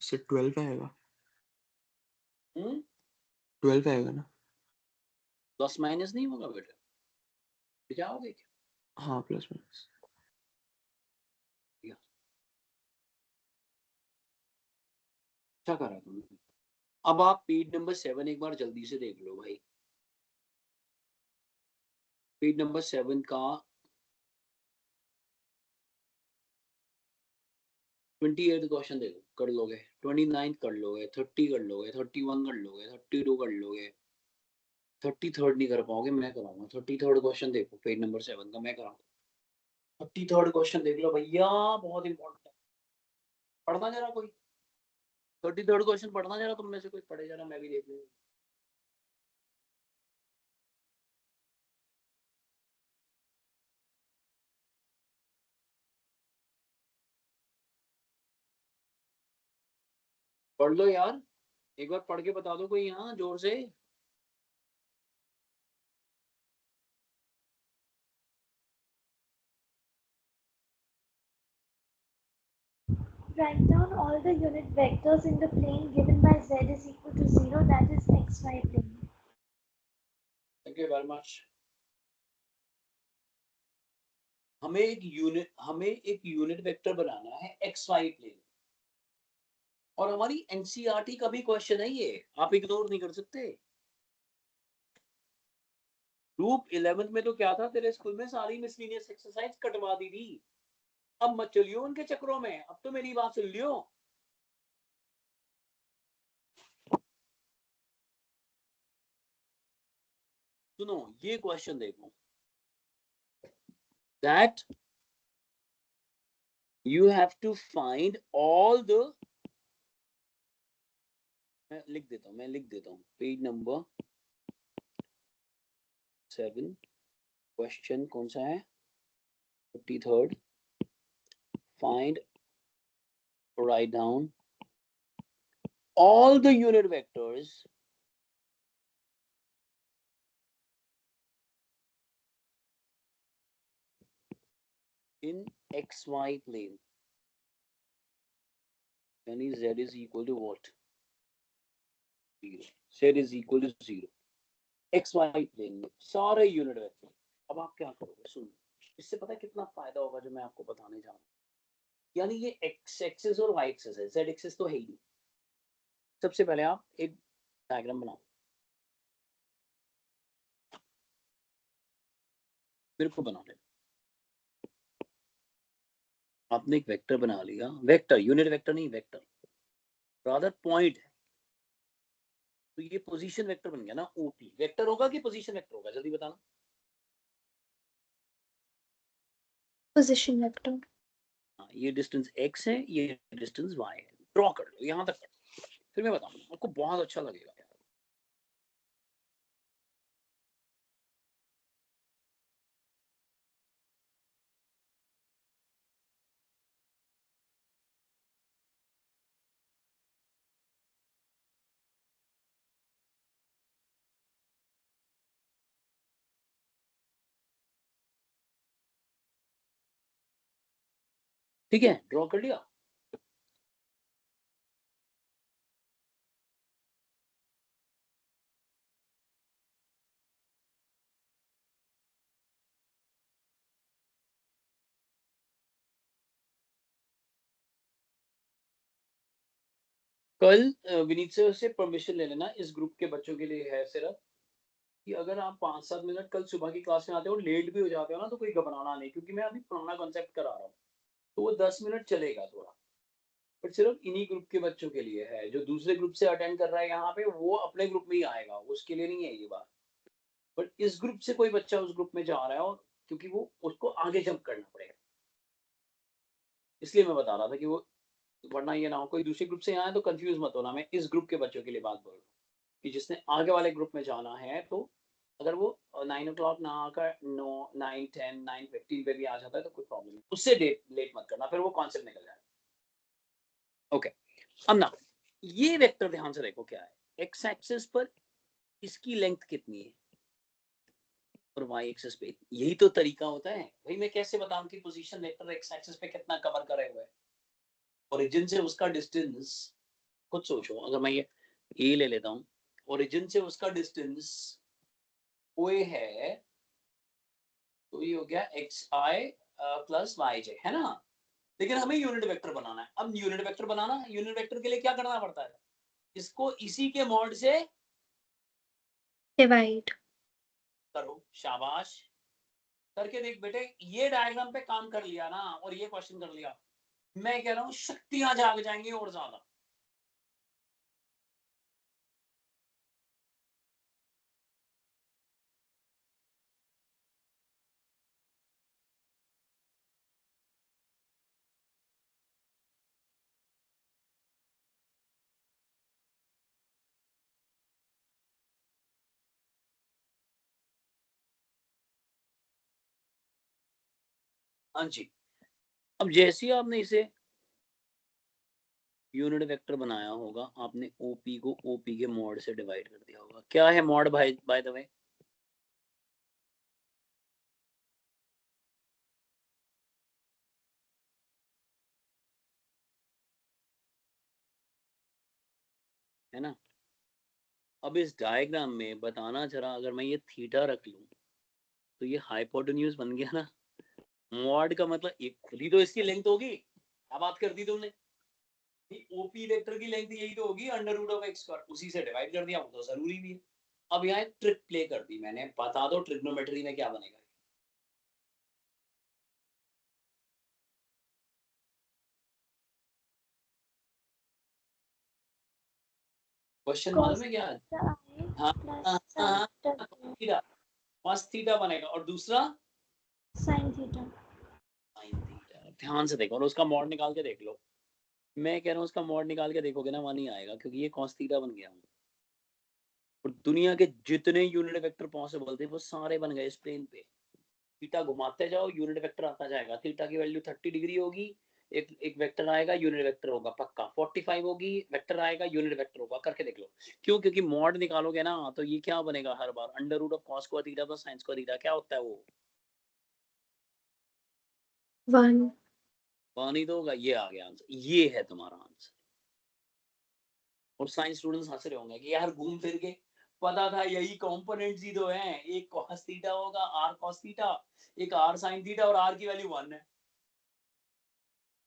इससे 12 आएगा। 12 आएगा ना? प्लस माइनस नहीं होगा बेटा, जाओगे क्या? हाँ, प्लस माइनस। अच्छा करा तुमने। अब आप पेज नंबर 7 एक बार जल्दी से देख लो भाई। पेज नंबर 7 का 28 क्वेश्चन देखो, कर लोगे? 29 कर लोगे, 30 कर लोगे, 31 कर लोगे, 32 कर लोगे, 33 नहीं कर पाओगे, मैं कराऊंगा। 33 क्वेश्चन देखो पेज नंबर 7 का, मैं कराऊंगा। 33 क्वेश्चन देख लो भैया, बहुत इंपॉर्टेंट है। पढ़ना जरा कोई 33 क्वेश्चन पढ़ना जरा, तुम में से कोई पढ़े जरा, मैं भी देख लूंगा। पढ़ लो यार, एक बार पढ़ के बता दो कोई यहाँ जोर से। Write down all the unit vectors in the plane given by z is equal to 0, that is xy plane. Thank you very much. हमें एक यूनिट वेक्टर बनाना है एक्स वाई प्लेन, और हमारी एनसीईआरटी का भी क्वेश्चन है ये, आप इग्नोर नहीं कर सकते। ग्रुप 11 में तो क्या था, तेरे स्कूल में सारी मिसलिनियस एक्सरसाइज कटवा दी थी। अब मत चलियो उनके चक्रों में, अब तो मेरी बात सुन लियो। सुनो ये क्वेश्चन देखो, that you have to find all the, मैं लिख देता हूँ पेज नंबर 7, क्वेश्चन कौन सा है, 53rd, find, write down all the unit vectors in xy plane, यानी z is equal to what, 0, z is equal to 0, xy plane में सारे यूनिट वेक्टर। अब आप क्या करोगे, सुन, इससे पता है कितना फायदा होगा जो मैं आपको बताने जा रहा हूँ। यानी ये x एक्सिस और y एक्सिस है, z एक्सिस तो है ही नहीं। सबसे पहले आप एक डायग्राम बनाओ, मेरे को बनाने, आपने एक वेक्टर बना लिया, वेक्टर यूनिट वेक्टर नहीं, वेक्टर रादर पॉइंट है, तो ये पोजीशन वेक्टर बन गया ना, ओपी वेक्टर होगा कि पोजीशन वेक्टर होगा, जल्दी बताना। Position vector. ये डिस्टेंस x है, ये डिस्टेंस y है, ड्रॉ कर लो यहां तक, फिर मैं बताऊंगा, आपको बहुत अच्छा लगेगा यार। ठीक है, ड्रॉ कर लिया। कल विनीत सर से परमिशन ले लेना, इस ग्रुप के बच्चों के लिए है सिर्फ, कि अगर आप 5-7 मिनट कल सुबह की क्लास में आते हो और लेट भी हो जाते हो ना, तो कोई घबराना नहीं, क्योंकि मैं अभी पुराना कॉन्सेप्ट करा रहा हूँ, तो वो 10 मिनट चलेगा थोड़ा, पर सिर्फ इन्हीं ग्रुप के बच्चों के लिए है। जो दूसरे ग्रुप से अटेंड कर रहा है यहाँ पे, वो अपने ग्रुप में ही आएगा, उसके लिए नहीं है ये बात। बट इस ग्रुप से कोई बच्चा उस ग्रुप में जा रहा है, और क्योंकि वो उसको आगे जंप करना पड़ेगा, इसलिए मैं बता रहा था कि वो, वरना ये ना हो कोई दूसरे ग्रुप से आए तो कंफ्यूज मत होना। मैं इस ग्रुप के बच्चों के लिए बात बोल रहा हूँ कि जिसने आगे वाले ग्रुप में जाना है, तो अगर वो 9 o'clock ना आकर 9:10 9:15 पे भी आ जाता है तो कोई प्रॉब्लम नहीं, उससे लेट मत करना, फिर वो कॉन्सेप्ट निकल जाएगा। ओके, अब ना ये वेक्टर ध्यान से देखो क्या है, एक्स एक्सिस पर इसकी लेंथ कितनी है और वाई एक्सिस पे, यही तो तरीका होता है भाई। मैं कैसे बताऊं कि पोजीशन वेक्टर एक्स एक्सिस पे कितना कवर करे हुए है, ओरिजिन से उसका डिस्टेंस, खुद सोचो, अगर मैं ये ए ले लेता हूँ, ओरिजिन से उसका डिस्टेंस ओए है, तो ये हो गया एक्स आई प्लस वाई जे, है ना। लेकिन हमें यूनिट वेक्टर बनाना है। अब यूनिट वेक्टर बनाना, यूनिट वेक्टर के लिए क्या करना पड़ता है, इसको इसी के मॉड से डिवाइड करो। शाबाश, करके देख बेटे, ये डायग्राम पे काम कर लिया ना, और ये क्वेश्चन कर लिया, मैं कह रहा हूँ शक्तियां जाग जाएंगी और ज्यादा। हाँ जी, अब जैसे ही आपने इसे यूनिट वेक्टर बनाया होगा, आपने ओपी को ओपी के मॉड से डिवाइड कर दिया होगा। क्या है मॉड भाई, बाय द वे? है ना। अब इस डायग्राम में बताना जरा, अगर मैं ये थीटा रख लूं तो ये हाइपोटेन्यूज बन गया ना। मॉड का मतलब एक खुद ही तो इसकी लेंथ होगी, क्या बात कर दी तुमने, ओपी वेक्टर की लेंथ यही तो होगी, under root of X square, उसी से डिवाइड कर दिया, वो तो जरूरी भी है। अब यहाँ एक ट्रिक प्ले कर दी मैंने, बता दो ट्रिग्नोमेट्री में क्या बनेगा। क्वेश्चन Cos मालूम है क्या? theta I हाँ plus हाँ sin हाँ, theta J theta cos theta बनेगा और दूसरा sin theta. sin theta. ध्यान से देखो और उसका मॉड निकाल के देख लो। मैं कह रहा हूँ उसका मॉड निकाल के देखोगे ना, वहां नहीं आएगा क्योंकि ये cos थीटा बन गया। और दुनिया के जितने यूनिट वेक्टर पॉसिबल थे वो सारे बन गए इस प्लेन पे। थीटा घुमाते जाओ यूनिट वेक्टर आता जाएगा। थीटा की वैल्यू 30 डिग्री होगी, एक एक वेक्टर आएगा यूनिट वेक्टर होगा पक्का। 45 होगी वेक्टर आएगा यूनिट वेक्टर होगा। करके देख लो। क्यों? क्योंकि मॉड निकालोगे ना तो ये क्या बनेगा हर बार, under root of cos square theta plus sine square theta. क्या होता है वो? 1। पानी तो होगा। ये आ गया आंसर, ये है तुम्हारा आंसर। और साइंस स्टूडेंट्स हंस रहे होंगे कि यार घूम फिर के पता था यही कंपोनेंट्स ही तो हैं। एक cos थीटा होगा r cos थीटा, एक r sin थीटा और r की वैल्यू 1 है।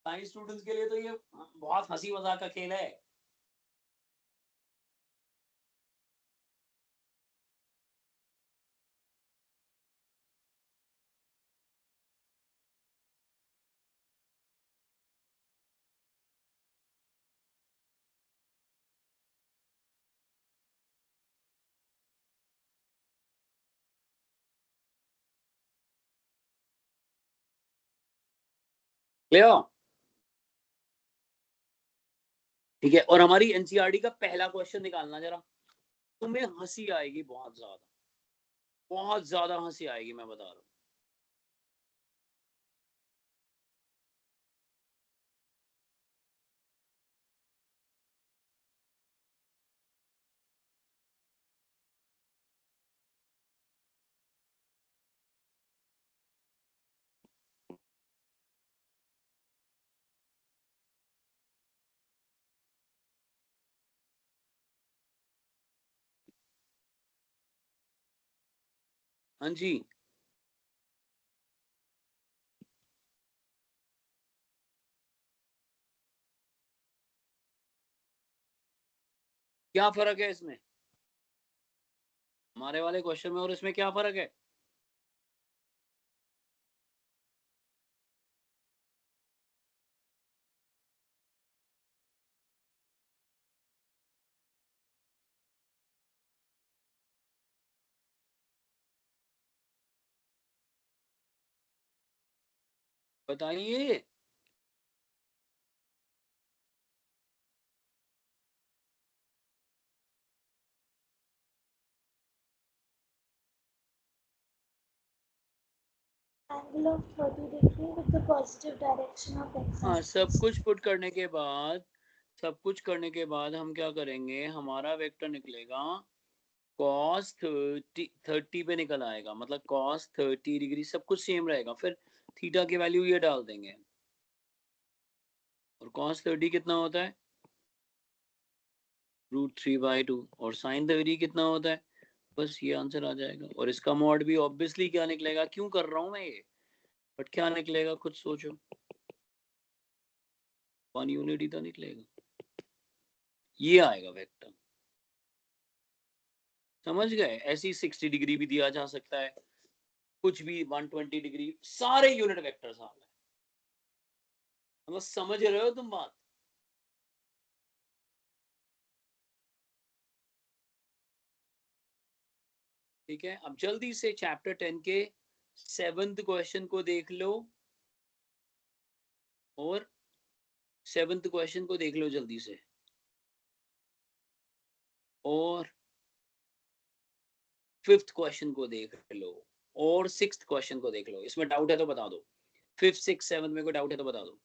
साइंस स्टूडेंट्स के लिए तो ये बहुत हंसी मजाक का खेल है। क्लियर? ठीक है। और हमारी एनसीईआरटी का पहला क्वेश्चन निकालना जरा। तुम्हें हंसी आएगी बहुत ज्यादा हंसी आएगी, मैं बता रहा हूँ। हाँ जी, क्या फर्क है इसमें हमारे वाले क्वेश्चन में और इसमें? क्या फर्क है? बताइए। Angle of 30 degree with the positive direction of x हाँ, सब axis. कुछ पुट करने के बाद, सब कुछ करने के बाद हम क्या करेंगे, हमारा वेक्टर निकलेगा cos 30 पे निकल आएगा, मतलब cos 30 डिग्री। सब कुछ सेम रहेगा। फिर थीटा की वैल्यू ये डाल देंगे। और cos 30 कितना होता है? √3/2। और sin 30 कितना होता है? बस ये आंसर आ जाएगा। और इसका मॉड भी ऑब्वियसली क्या निकलेगा? क्यों कर रहा हूं मैं ये, बट क्या निकलेगा खुद सोचो। 1 यूनिट ही तो निकलेगा। ये आएगा वेक्टर। समझ गए? ऐसी 60 डिग्री भी दिया जा सकता है, कुछ भी 120 डिग्री, सारे यूनिट वेक्टर्स आ गए। मतलब समझ रहे हो तुम बात? ठीक है। अब जल्दी से चैप्टर 10 के 7th क्वेश्चन को देख लो। और 7th क्वेश्चन को देख लो जल्दी से। और 5th क्वेश्चन को देख लो। और 6th क्वेश्चन को देख लो। इसमें डाउट है तो बता दो। 5th 6th 7th में कोई डाउट है तो बता दो।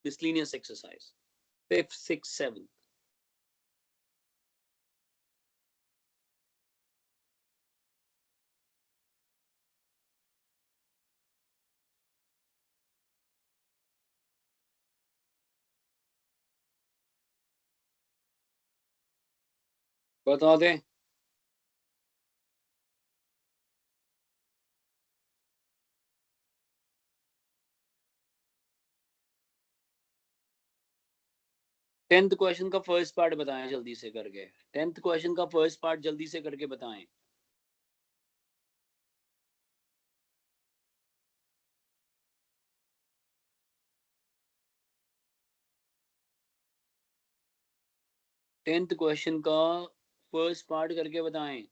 Miscellaneous exercise 5th 6th 7th। बता दें। 10th क्वेश्चन का फर्स्ट पार्ट बताएं जल्दी से करके। 10th क्वेश्चन का फर्स्ट पार्ट जल्दी से करके बताएं। 10th क्वेश्चन का फर्स्ट पार्ट करके बताएं।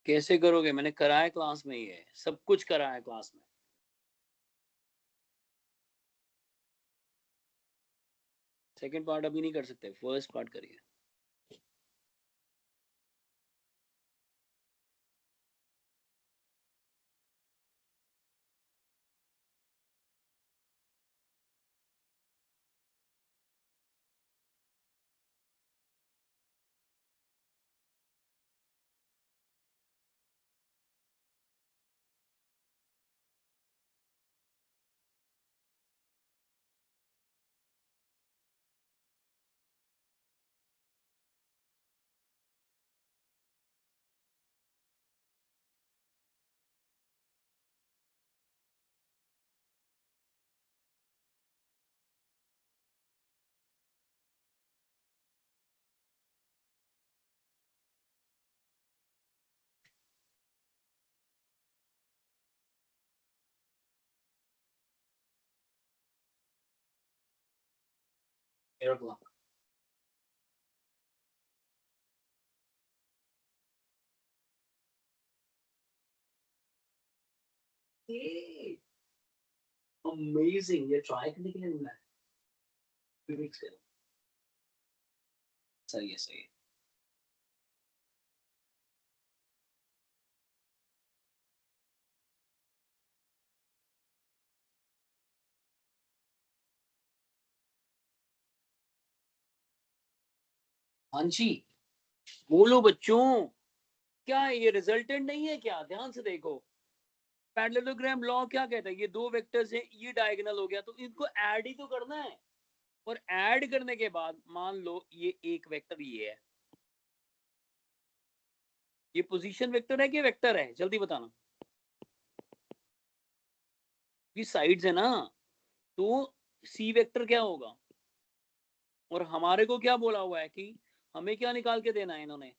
कैसे करोगे? मैंने कराया क्लास में, ही है सब कुछ कराया क्लास में। सेकंड पार्ट अभी नहीं कर सकते, फर्स्ट पार्ट करिए। अमेजिंग, ये ट्राई करने के लिए मिला है। सही है, सही है। हाँ जी, बोलो बच्चों, क्या है ये? रिजल्टेंट नहीं है क्या? ध्यान से देखो, पैरेललोग्राम लॉ क्या कहता है? ये दो वेक्टर्स हैं, ये डायगोनल हो गया, तो इनको ऐड ही तो करना है। और ऐड करने के बाद मान लो ये एक वेक्टर ये है, ये पोजीशन वेक्टर है कि वेक्टर है? जल्दी बताना। ये साइड्स है ना, तो सी वेक्टर क्या होगा? और हमारे को क्या बोला हुआ है कि हमें क्या निकाल के देना है इन्होंने?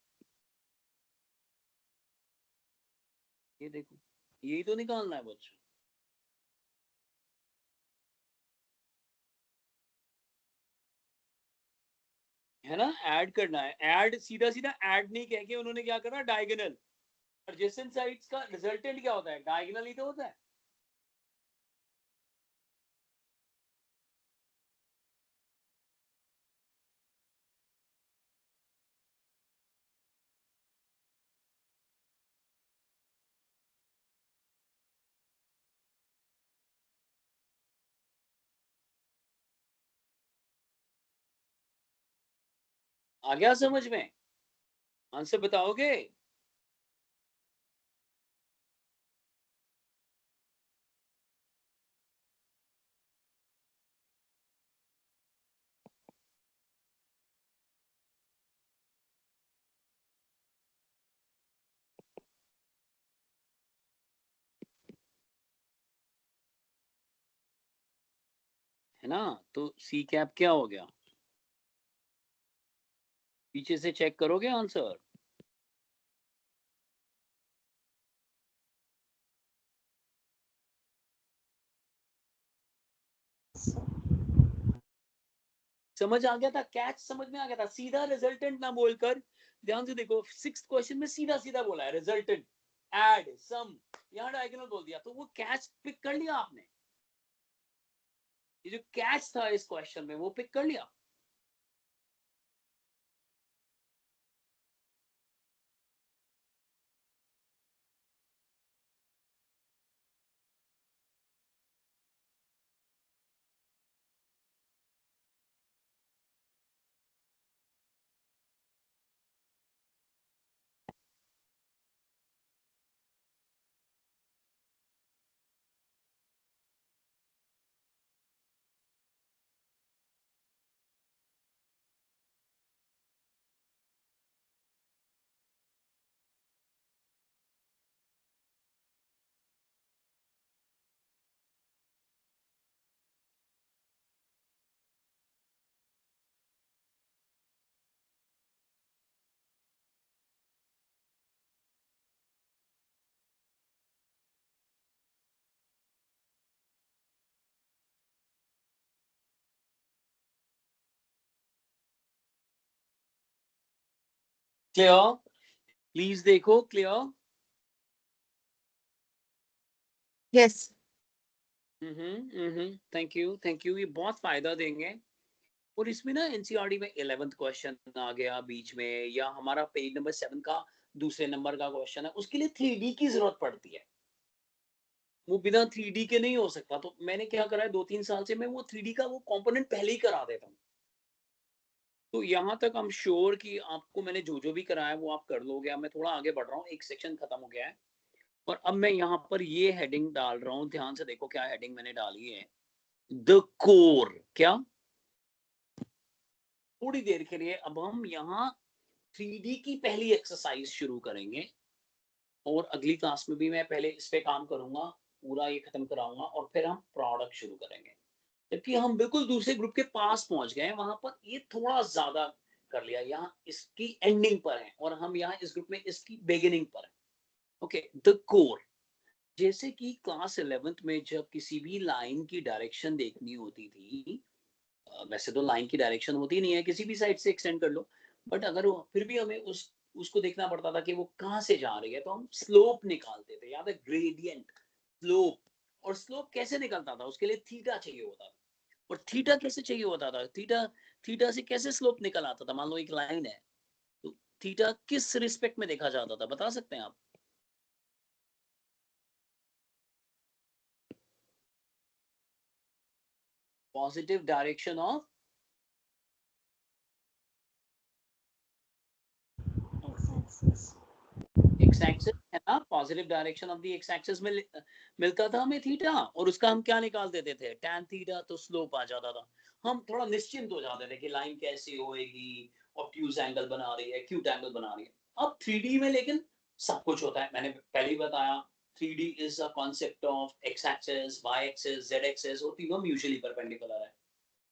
ये देखो, यही तो निकालना है बच्चों, है ना? ऐड करना है। ऐड सीधा सीधा ऐड नहीं कह के उन्होंने क्या करना, डायगोनल। एडजेसेंट साइड्स का रिजल्टेंट क्या होता है? डायगोनल ही तो होता है। आ गया समझ में? आंसर बताओगे? है ना? तो सी कैप क्या हो गया? पीछे से चेक करोगे आंसर? समझ आ गया था? कैच समझ में आ गया था? सीधा रिजल्टेंट ना बोलकर, ध्यान से देखो, सिक्स्थ क्वेश्चन में सीधा सीधा बोला है रिजल्टेंट, ऐड, सम, यहाँ डायगोनल बोल दिया, तो वो कैच पिक कर लिया आपने। ये जो कैच था इस क्वेश्चन में, वो पिक कर लिया। क्लियर? प्लीज देखो, क्लियर? यस। थैंक यू, ये बहुत फायदा देंगे। और इसमें ना एनसीईआरटी में 11th क्वेश्चन आ गया बीच में, या हमारा पेज नंबर 7 का दूसरे नंबर का क्वेश्चन है, उसके लिए 3D की जरूरत पड़ती है, वो बिना 3D के नहीं हो सकता। तो मैंने क्या करा है, 2-3 साल से मैं वो 3D का वो कंपोनेंट पहले ही करा देता हूँ। तो यहाँ तक हम श्योर कि आपको मैंने जो जो भी कराया वो आप कर लोगे। अब मैं थोड़ा आगे बढ़ रहा हूँ, एक सेक्शन खत्म हो गया है और अब मैं यहाँ पर ये हेडिंग डाल रहा हूँ, ध्यान से देखो क्या हेडिंग मैंने डाली है, द कोर। क्या? थोड़ी देर के लिए अब हम यहाँ 3D की पहली एक्सरसाइज शुरू करेंगे और अगली क्लास में भी मैं पहले इस पे काम करूंगा, पूरा ये खत्म कराऊंगा और फिर हम प्रोडक्ट शुरू करेंगे। जबकि हम बिल्कुल दूसरे ग्रुप के पास पहुंच गए हैं, वहां पर ये थोड़ा ज्यादा कर लिया, यहाँ इसकी एंडिंग पर है और हम यहाँ इस ग्रुप में इसकी बिगिनिंग पर है। Okay, the core. जैसे कि क्लास 11th में जब किसी भी लाइन की डायरेक्शन देखनी होती थी, वैसे तो लाइन की डायरेक्शन होती नहीं है, किसी भी साइड से एक्सटेंड कर लो, बट अगर वो फिर भी हमें उसको देखना पड़ता था कि वो कहाँ से जा रही है, तो हम स्लोप निकालते थे, याद है, ग्रेडियंट, स्लोप। और स्लोप कैसे निकलता था, उसके लिए थीटा चाहिए होता था। और थीटा कैसे चाहिए होता था, थीटा थीटा से कैसे स्लोप निकल आता था। मान लो एक लाइन है, तो थीटा किस रिस्पेक्ट में देखा जाता था, बता सकते हैं आप? Positive direction of x-axis. X axis है ना, positive direction of the x axis में मिलता था हमें थीटा, और उसका हम क्या निकाल देते थे, tan थीटा, तो स्लोप आ जाता था। हम थोड़ा निश्चिंत हो जाते थे कि लाइन कैसी होएगी, ऑब्ट्यूज एंगल बना रही है, एक्यूट एंगल बना रही है। अब 3D में लेकिन सब कुछ होता है, मैंने पहले ही बताया, 3D is a concept of X axis, Y axis, Z axis, और तीनों म्यूचुअली परपेंडिकुलर है।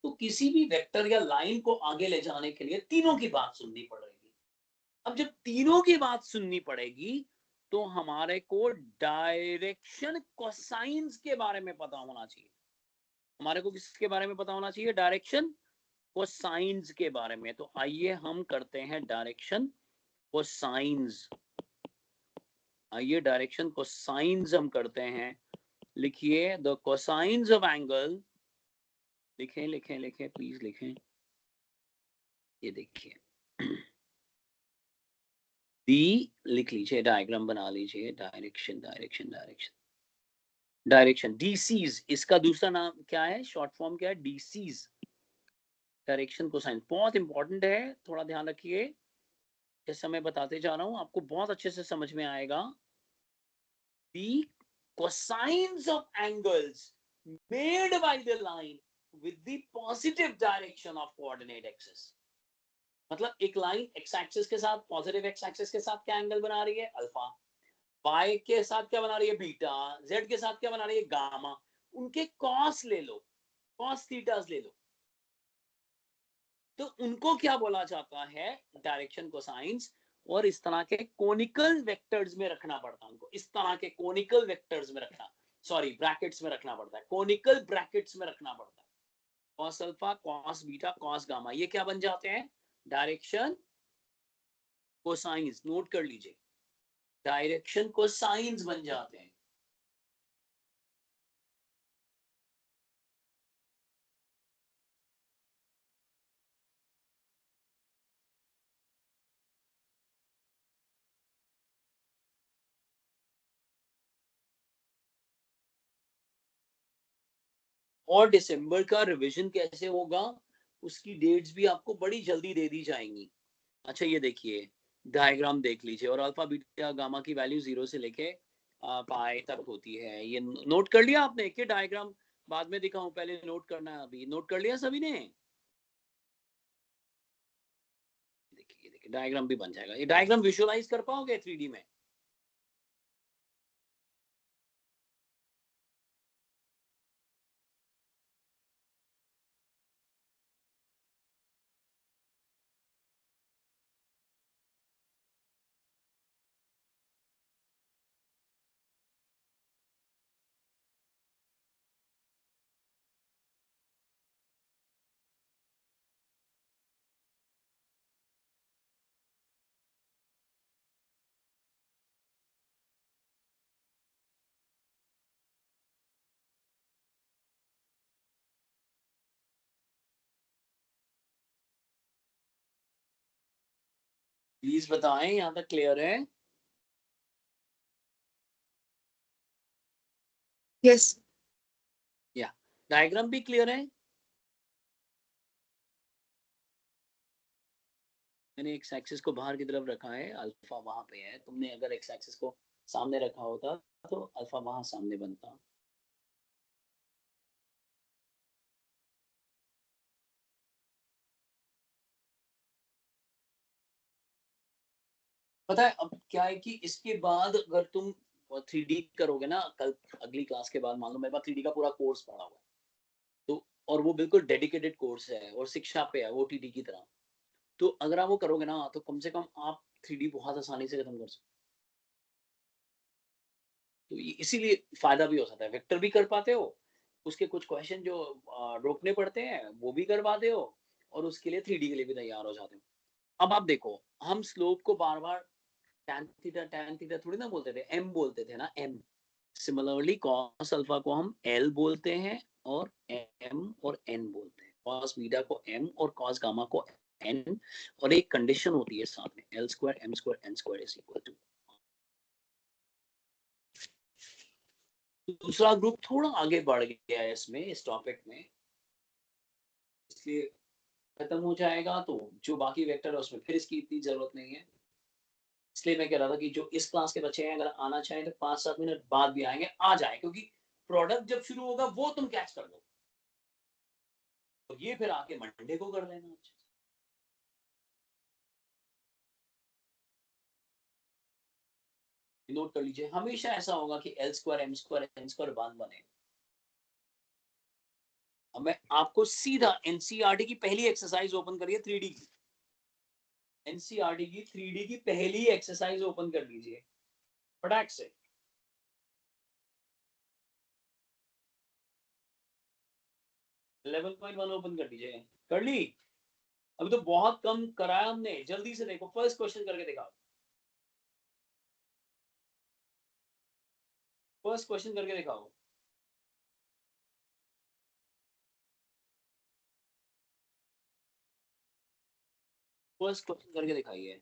तो किसी भी वेक्टर या लाइन को आगे ले जाने के लिए तीनों की बात सुननी पड़ेगी। अब जब तीनों की बात सुननी पड़ेगी, तो हमारे को डायरेक्शन कोसाइंस के बारे में पता होना चाहिए। हमारे को किसके बारे में पता होना चाहिए, डायरेक्शन कोसाइंस के बारे में। तो आइए हम करते हैं डायरेक्शन कोसाइंस। आइए डायरेक्शन कोसाइंस हम करते हैं। लिखिए द कोसाइंस ऑफ एंगल, लिखें लिखें लिखें, प्लीज लिखें। ये देखिए डी लिख लीजिए, डायग्राम बना लीजिए, direction direction direction direction, DCs, इसका दूसरा नाम क्या है, शॉर्ट फॉर्म क्या है, डीसीज, डायरेक्शन कोसाइन। बहुत इंपॉर्टेंट है, थोड़ा ध्यान रखिए, जैसे मैं बताते जा रहा हूं आपको बहुत अच्छे से समझ में आएगा। दी cosines of angles made by the line with the positive direction of coordinate axis। मतलब एक लाइन एक्स एक्सिस के साथ, पॉजिटिव एक्स एक्सिस के साथ क्या एंगल बना रही है, अल्फा, वाई के साथ क्या बना रही है, बीटा, जेड के साथ क्या बना रही है, गामा। उनके कॉस ले लो, कॉस थीटास ले लो, तो उनको क्या बोला जाता है, डायरेक्शन कोसाइंस। और इस तरह के कोनिकल वेक्टर्स में रखना पड़ता है उनको, इस तरह के कोनिकल वेक्टर्स में रखना, सॉरी ब्रैकेट्स में रखना पड़ता है, कोनिकल ब्रैकेट्स में रखना पड़ता है। Cos alpha, cos beta, cos gamma, ये क्या बन जाते हैं, डायरेक्शन कोसाइंस। नोट कर लीजिए, डायरेक्शन कोसाइंस बन जाते हैं। और दिसंबर का रिवीजन कैसे होगा, उसकी डेट्स भी आपको बड़ी जल्दी दे दी जाएंगी। अच्छा ये देखिए, डायग्राम देख लीजिए, और अल्फा बीटा गामा की वैल्यू 0 से लेके पाई तक होती है। ये नोट कर लिया आपने, कि डायग्राम बाद में दिखाऊं, पहले नोट करना है, अभी नोट कर लिया सभी ने? देखिए देखिए, डायग्राम भी बन जाएगा। ये डायग्राम विजुअलाइज कर पाओगे 3D में? प्लीज बताएं, यहाँ तक क्लियर है? यस। या डायग्राम भी क्लियर है? मैंने एक्स एक्सिस को बाहर की तरफ रखा है, अल्फा वहां पे है। तुमने अगर एक्स एक्सिस को सामने रखा होता तो अल्फा वहां सामने बनता। पता है अब क्या है कि इसके बाद अगर तुम 3D करोगे ना, कल अगली क्लास के बाद, मान लो मेरे पास 3D का पूरा कोर्स पड़ा हुआ है, तो और वो बिल्कुल डेडिकेटेड कोर्स है और शिक्षा पे है OTT की तरह, तो अगर आप वो करोगे ना तो कम से कम आप 3D बहुत आसानी से खत्म कर सकते। तो इसीलिए फायदा भी हो सकता है, वेक्टर भी कर पाते हो, उसके कुछ क्वेश्चन जो रोकने पड़ते हैं वो भी कर पाते हो, और उसके लिए 3D के लिए भी तैयार हो जाते हो। अब आप देखो, हम स्लोप को बार बार tan थीटा थोड़ी ना बोलते थे, m बोलते थे ना, m। सिमिलरली cos अल्फा को हम l बोलते हैं और m और n बोलते हैं, cos बीटा को m और cos गामा को n, और एक कंडीशन होती है साथ में, l square m square n square is equal to. दूसरा ग्रुप थोड़ा आगे बढ़ गया है इसमें, इस टॉपिक में, इसलिए खत्म हो जाएगा तो जो बाकी वेक्टर है उसमें फिर इसकी इतनी जरूरत नहीं है। इसलिए मैं कह रहा था कि जो इस क्लास के बच्चे हैं अगर आना चाहें तो 5-7 मिनट बाद भी आएंगे, आ जाए, क्योंकि प्रोडक्ट जब शुरू होगा वो तुम कैच कर लो, तो ये फिर आके मंडे को कर लेना। नोट कर लीजिए, हमेशा ऐसा होगा कि l square m square n square 1 बने। अब मैं आपको सीधा एनसीईआरटी की पहली एक्सरसाइज ओपन करिए, 3D की एनसीईआरटी की 3D की पहली एक्सरसाइज ओपन कर लीजिए फटाक से। लेवल 11 ओपन कर लीजिए। कर ली? अभी तो बहुत कम कराया हमने, जल्दी से देखो, फर्स्ट क्वेश्चन करके दिखाओ, फर्स्ट क्वेश्चन करके दिखाओ। फर्स्ट क्वेश्चन करके दिखाइए।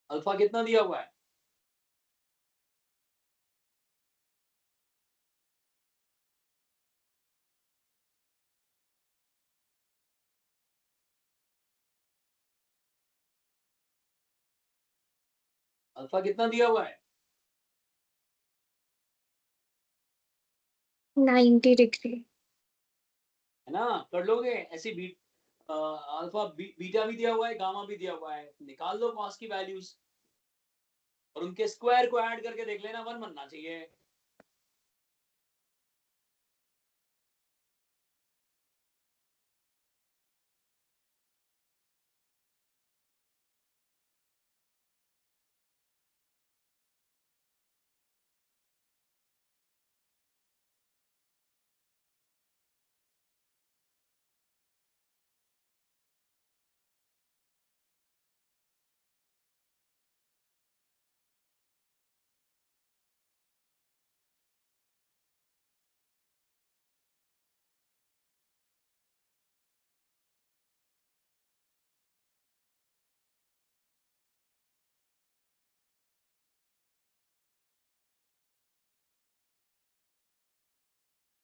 अल्फा कितना दिया हुआ है? अल्फा कितना दिया हुआ है? 90 डिग्री। है ना, कर लोगे ऐसे बीट, अल्फा बीटा भी दिया हुआ है, गामा भी दिया हुआ है, निकाल लो कॉस की वैल्यूज और उनके स्क्वायर को ऐड करके देख लेना, 1 बनना चाहिए।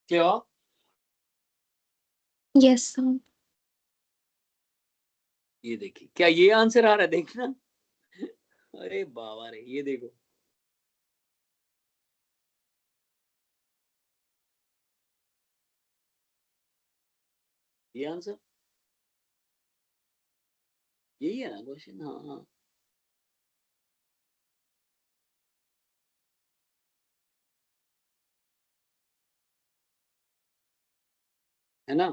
क्या? Yes sir. ये देखिए, क्या ये आंसर आ रहा है, देखना। अरे बाबा रे, ये देखो, ये आंसर यही है ना क्वेश्चन? हाँ हाँ, है ना।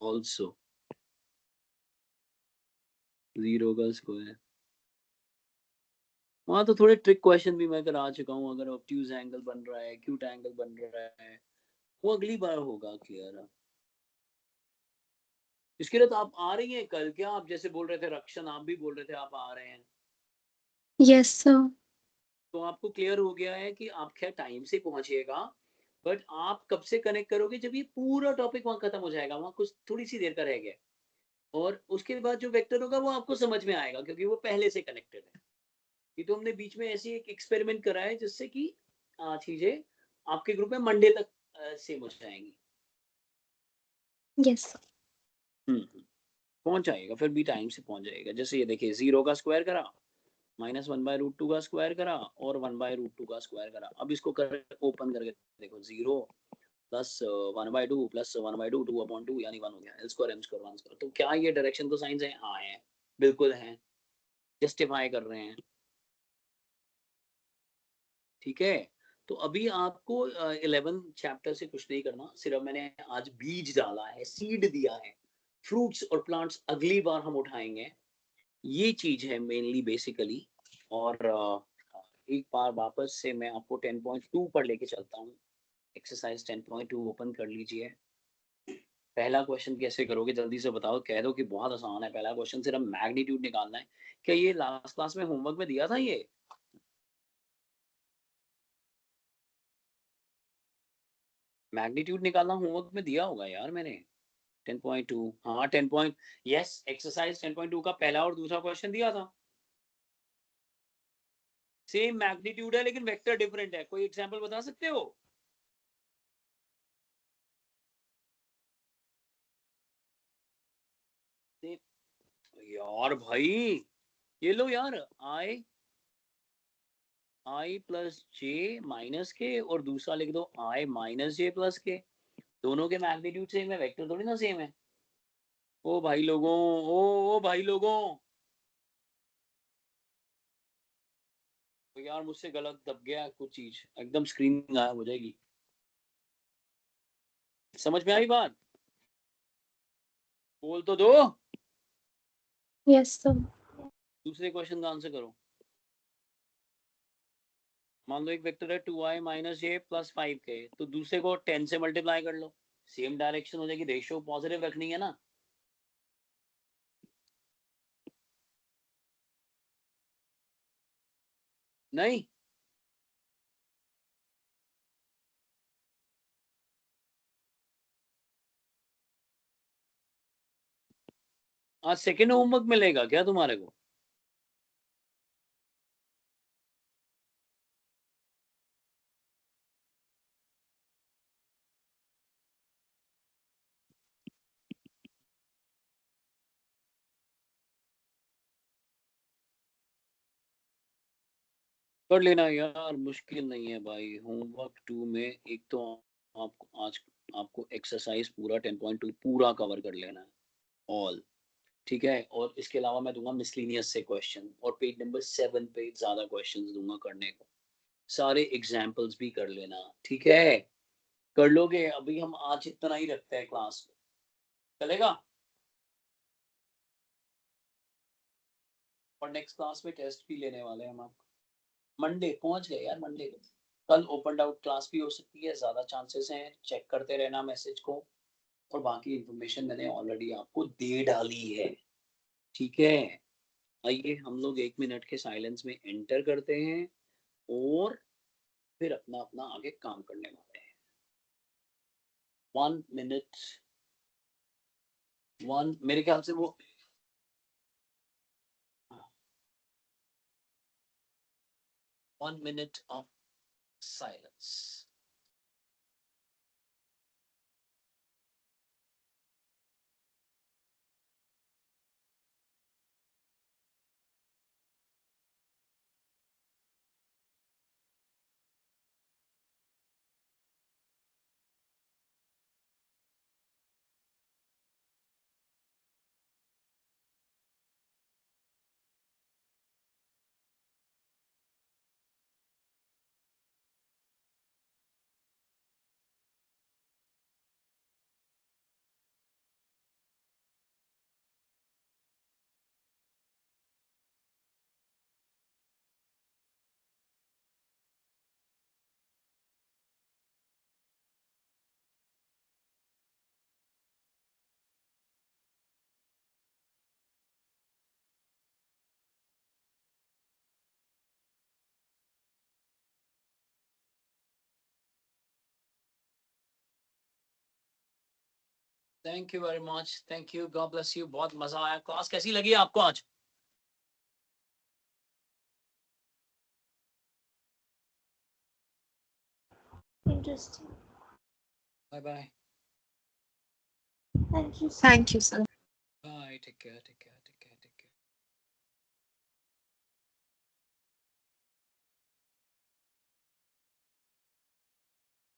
ऑल्सो जीरो का स्क्वायर, वहां तो थोड़े ट्रिक क्वेश्चन भी मैं करा चुका हूँ। अगर ऑब्ट्यूज एंगल बन रहा है, क्यूट एंगल बन रहा है, वो अगली बार होगा क्लियर। इसके लिए तो आप आ रही हैं कल, क्या आप जैसे बोल रहे थे रक्षण, आप भी बोल रहे थे आप आ रहे हैं, Yes, sir. तो आपको क्लियर हो गया है कि आप क्या टाइम से पहुंचिएगा, बट आप कब से कनेक्ट करोगे, जब ये पूरा टॉपिक वहां खत्म हो जाएगा, वहां कुछ थोड़ी सी देर का रह गया, और उसके बाद जो वेक्टर होगा वो आपको समझ में आएगा क्योंकि वो पहले से कनेक्टेड है। ये तो हमने बीच में ऐसी एक एक्सपेरिमेंट करा है जिससे कि चीजें आपके ग्रुप में मंडे तक सेम हो जाएंगी। Yes, sir. पहुंच जाएगा, फिर भी टाइम से पहुंच जाएगा। जैसे ये देखिए, 0 का स्क्वायर करा, -1/√2 का स्क्वायर करा, और 1/√2 का स्क्वायर करा। अब इसको कर ओपन करके देखो, 0 प्लस 1/2 प्लस 1/2 2/2 यानी 1 हो गया। L square M square 1 square. तो क्या ये डायरेक्शन तो साइंस है? हाँ है, बिल्कुल है, जस्टिफाई कर रहे हैं। ठीक है, तो अभी आपको 11 चैप्टर से कुछ नहीं करना, सिर्फ मैंने आज बीज डाला है, सीड दिया है। फ्रूट्स और प्लांट्स अगली बार हम उठाएंगे, ये चीज है मेनली बेसिकली। और एक बार वापस से मैं आपको 10.2 पर लेके चलता हूँ। एक्सरसाइज 10.2 ओपन कर लीजिए। पहला क्वेश्चन कैसे करोगे जल्दी से बताओ, कह दो कि बहुत आसान है। पहला क्वेश्चन सिर्फ मैग्नीट्यूड निकालना है। क्या ये लास्ट क्लास में होमवर्क में दिया था? ये मैग्नीट्यूड निकालना होमवर्क में दिया होगा यार मैंने। 10.2, हाँ 10 पॉइंट, यस, एक्सरसाइज 10.2 का पहला और दूसरा क्वेश्चन दिया था। सेम मैग्नीट्यूड है लेकिन वेक्टर डिफरेंट है। कोई एग्जांपल बता सकते हो? यार भाई, ये लो यार, आई प्लस जे माइनस के, और दूसरा लिख दो आई माइनस जे प्लस के। दोनों के मैग्नीट्यूड सेम है, वेक्टर थोड़ी ना सेम है। ओ भाई लोगों, ओ भाई लोगों, तो यार मुझसे गलत दब गया कुछ चीज, एकदम स्क्रीन गायब हो जाएगी। समझ में आई बात? बोल तो दो। Yes, sir. दूसरे क्वेश्चन का आंसर करो। मान लो एक वेक्टर है 2i माइनस जे प्लस 5k, तो दूसरे को 10 से मल्टीप्लाई कर लो, सेम डायरेक्शन हो जाएगी, रेशियो पॉजिटिव रखनी है ना। नहीं, आज सेकेंड होमवर्क मिलेगा क्या तुम्हारे को? कर लेना यार, मुश्किल नहीं है भाई। होमवर्क 2 में एक तो आपको आज आपको एक्सरसाइज पूरा 10.2 पूरा कवर कर लेना है, ऑल। ठीक है, और इसके अलावा मैं दूंगा मिसलिनियस से क्वेश्चन, और पेज नंबर 7 पे ज्यादा क्वेश्चंस दूंगा करने को। सारे एग्जाम्पल्स भी कर लेना, ठीक है? कर लोगे? अभी हम आज इतना ही रखते हैं क्लास में, चलेगा? और नेक्स्ट क्लास में टेस्ट भी लेने वाले हैं हम। आप मंडे पहुंच गए यार, मंडे को। कल ओपन आउट क्लास भी हो सकती है, ज्यादा चांसेस हैं, चेक करते रहना मैसेज को। और बाकी इंफॉर्मेशन मैंने ऑलरेडी आपको दे डाली है, ठीक है? आइए हम लोग 1 मिनट के साइलेंस में एंटर करते हैं, और फिर अपना अपना आगे काम करने वाले हैं। 1 मिनट, मेरे ख्याल से वो 1 minute of silence. Thank you very much, thank you, God bless you. बहुत मजा आया। क्लास कैसी लगी आपको आज? Interesting. Bye bye. Thank you. Thank you, sir. Bye, take care, take care.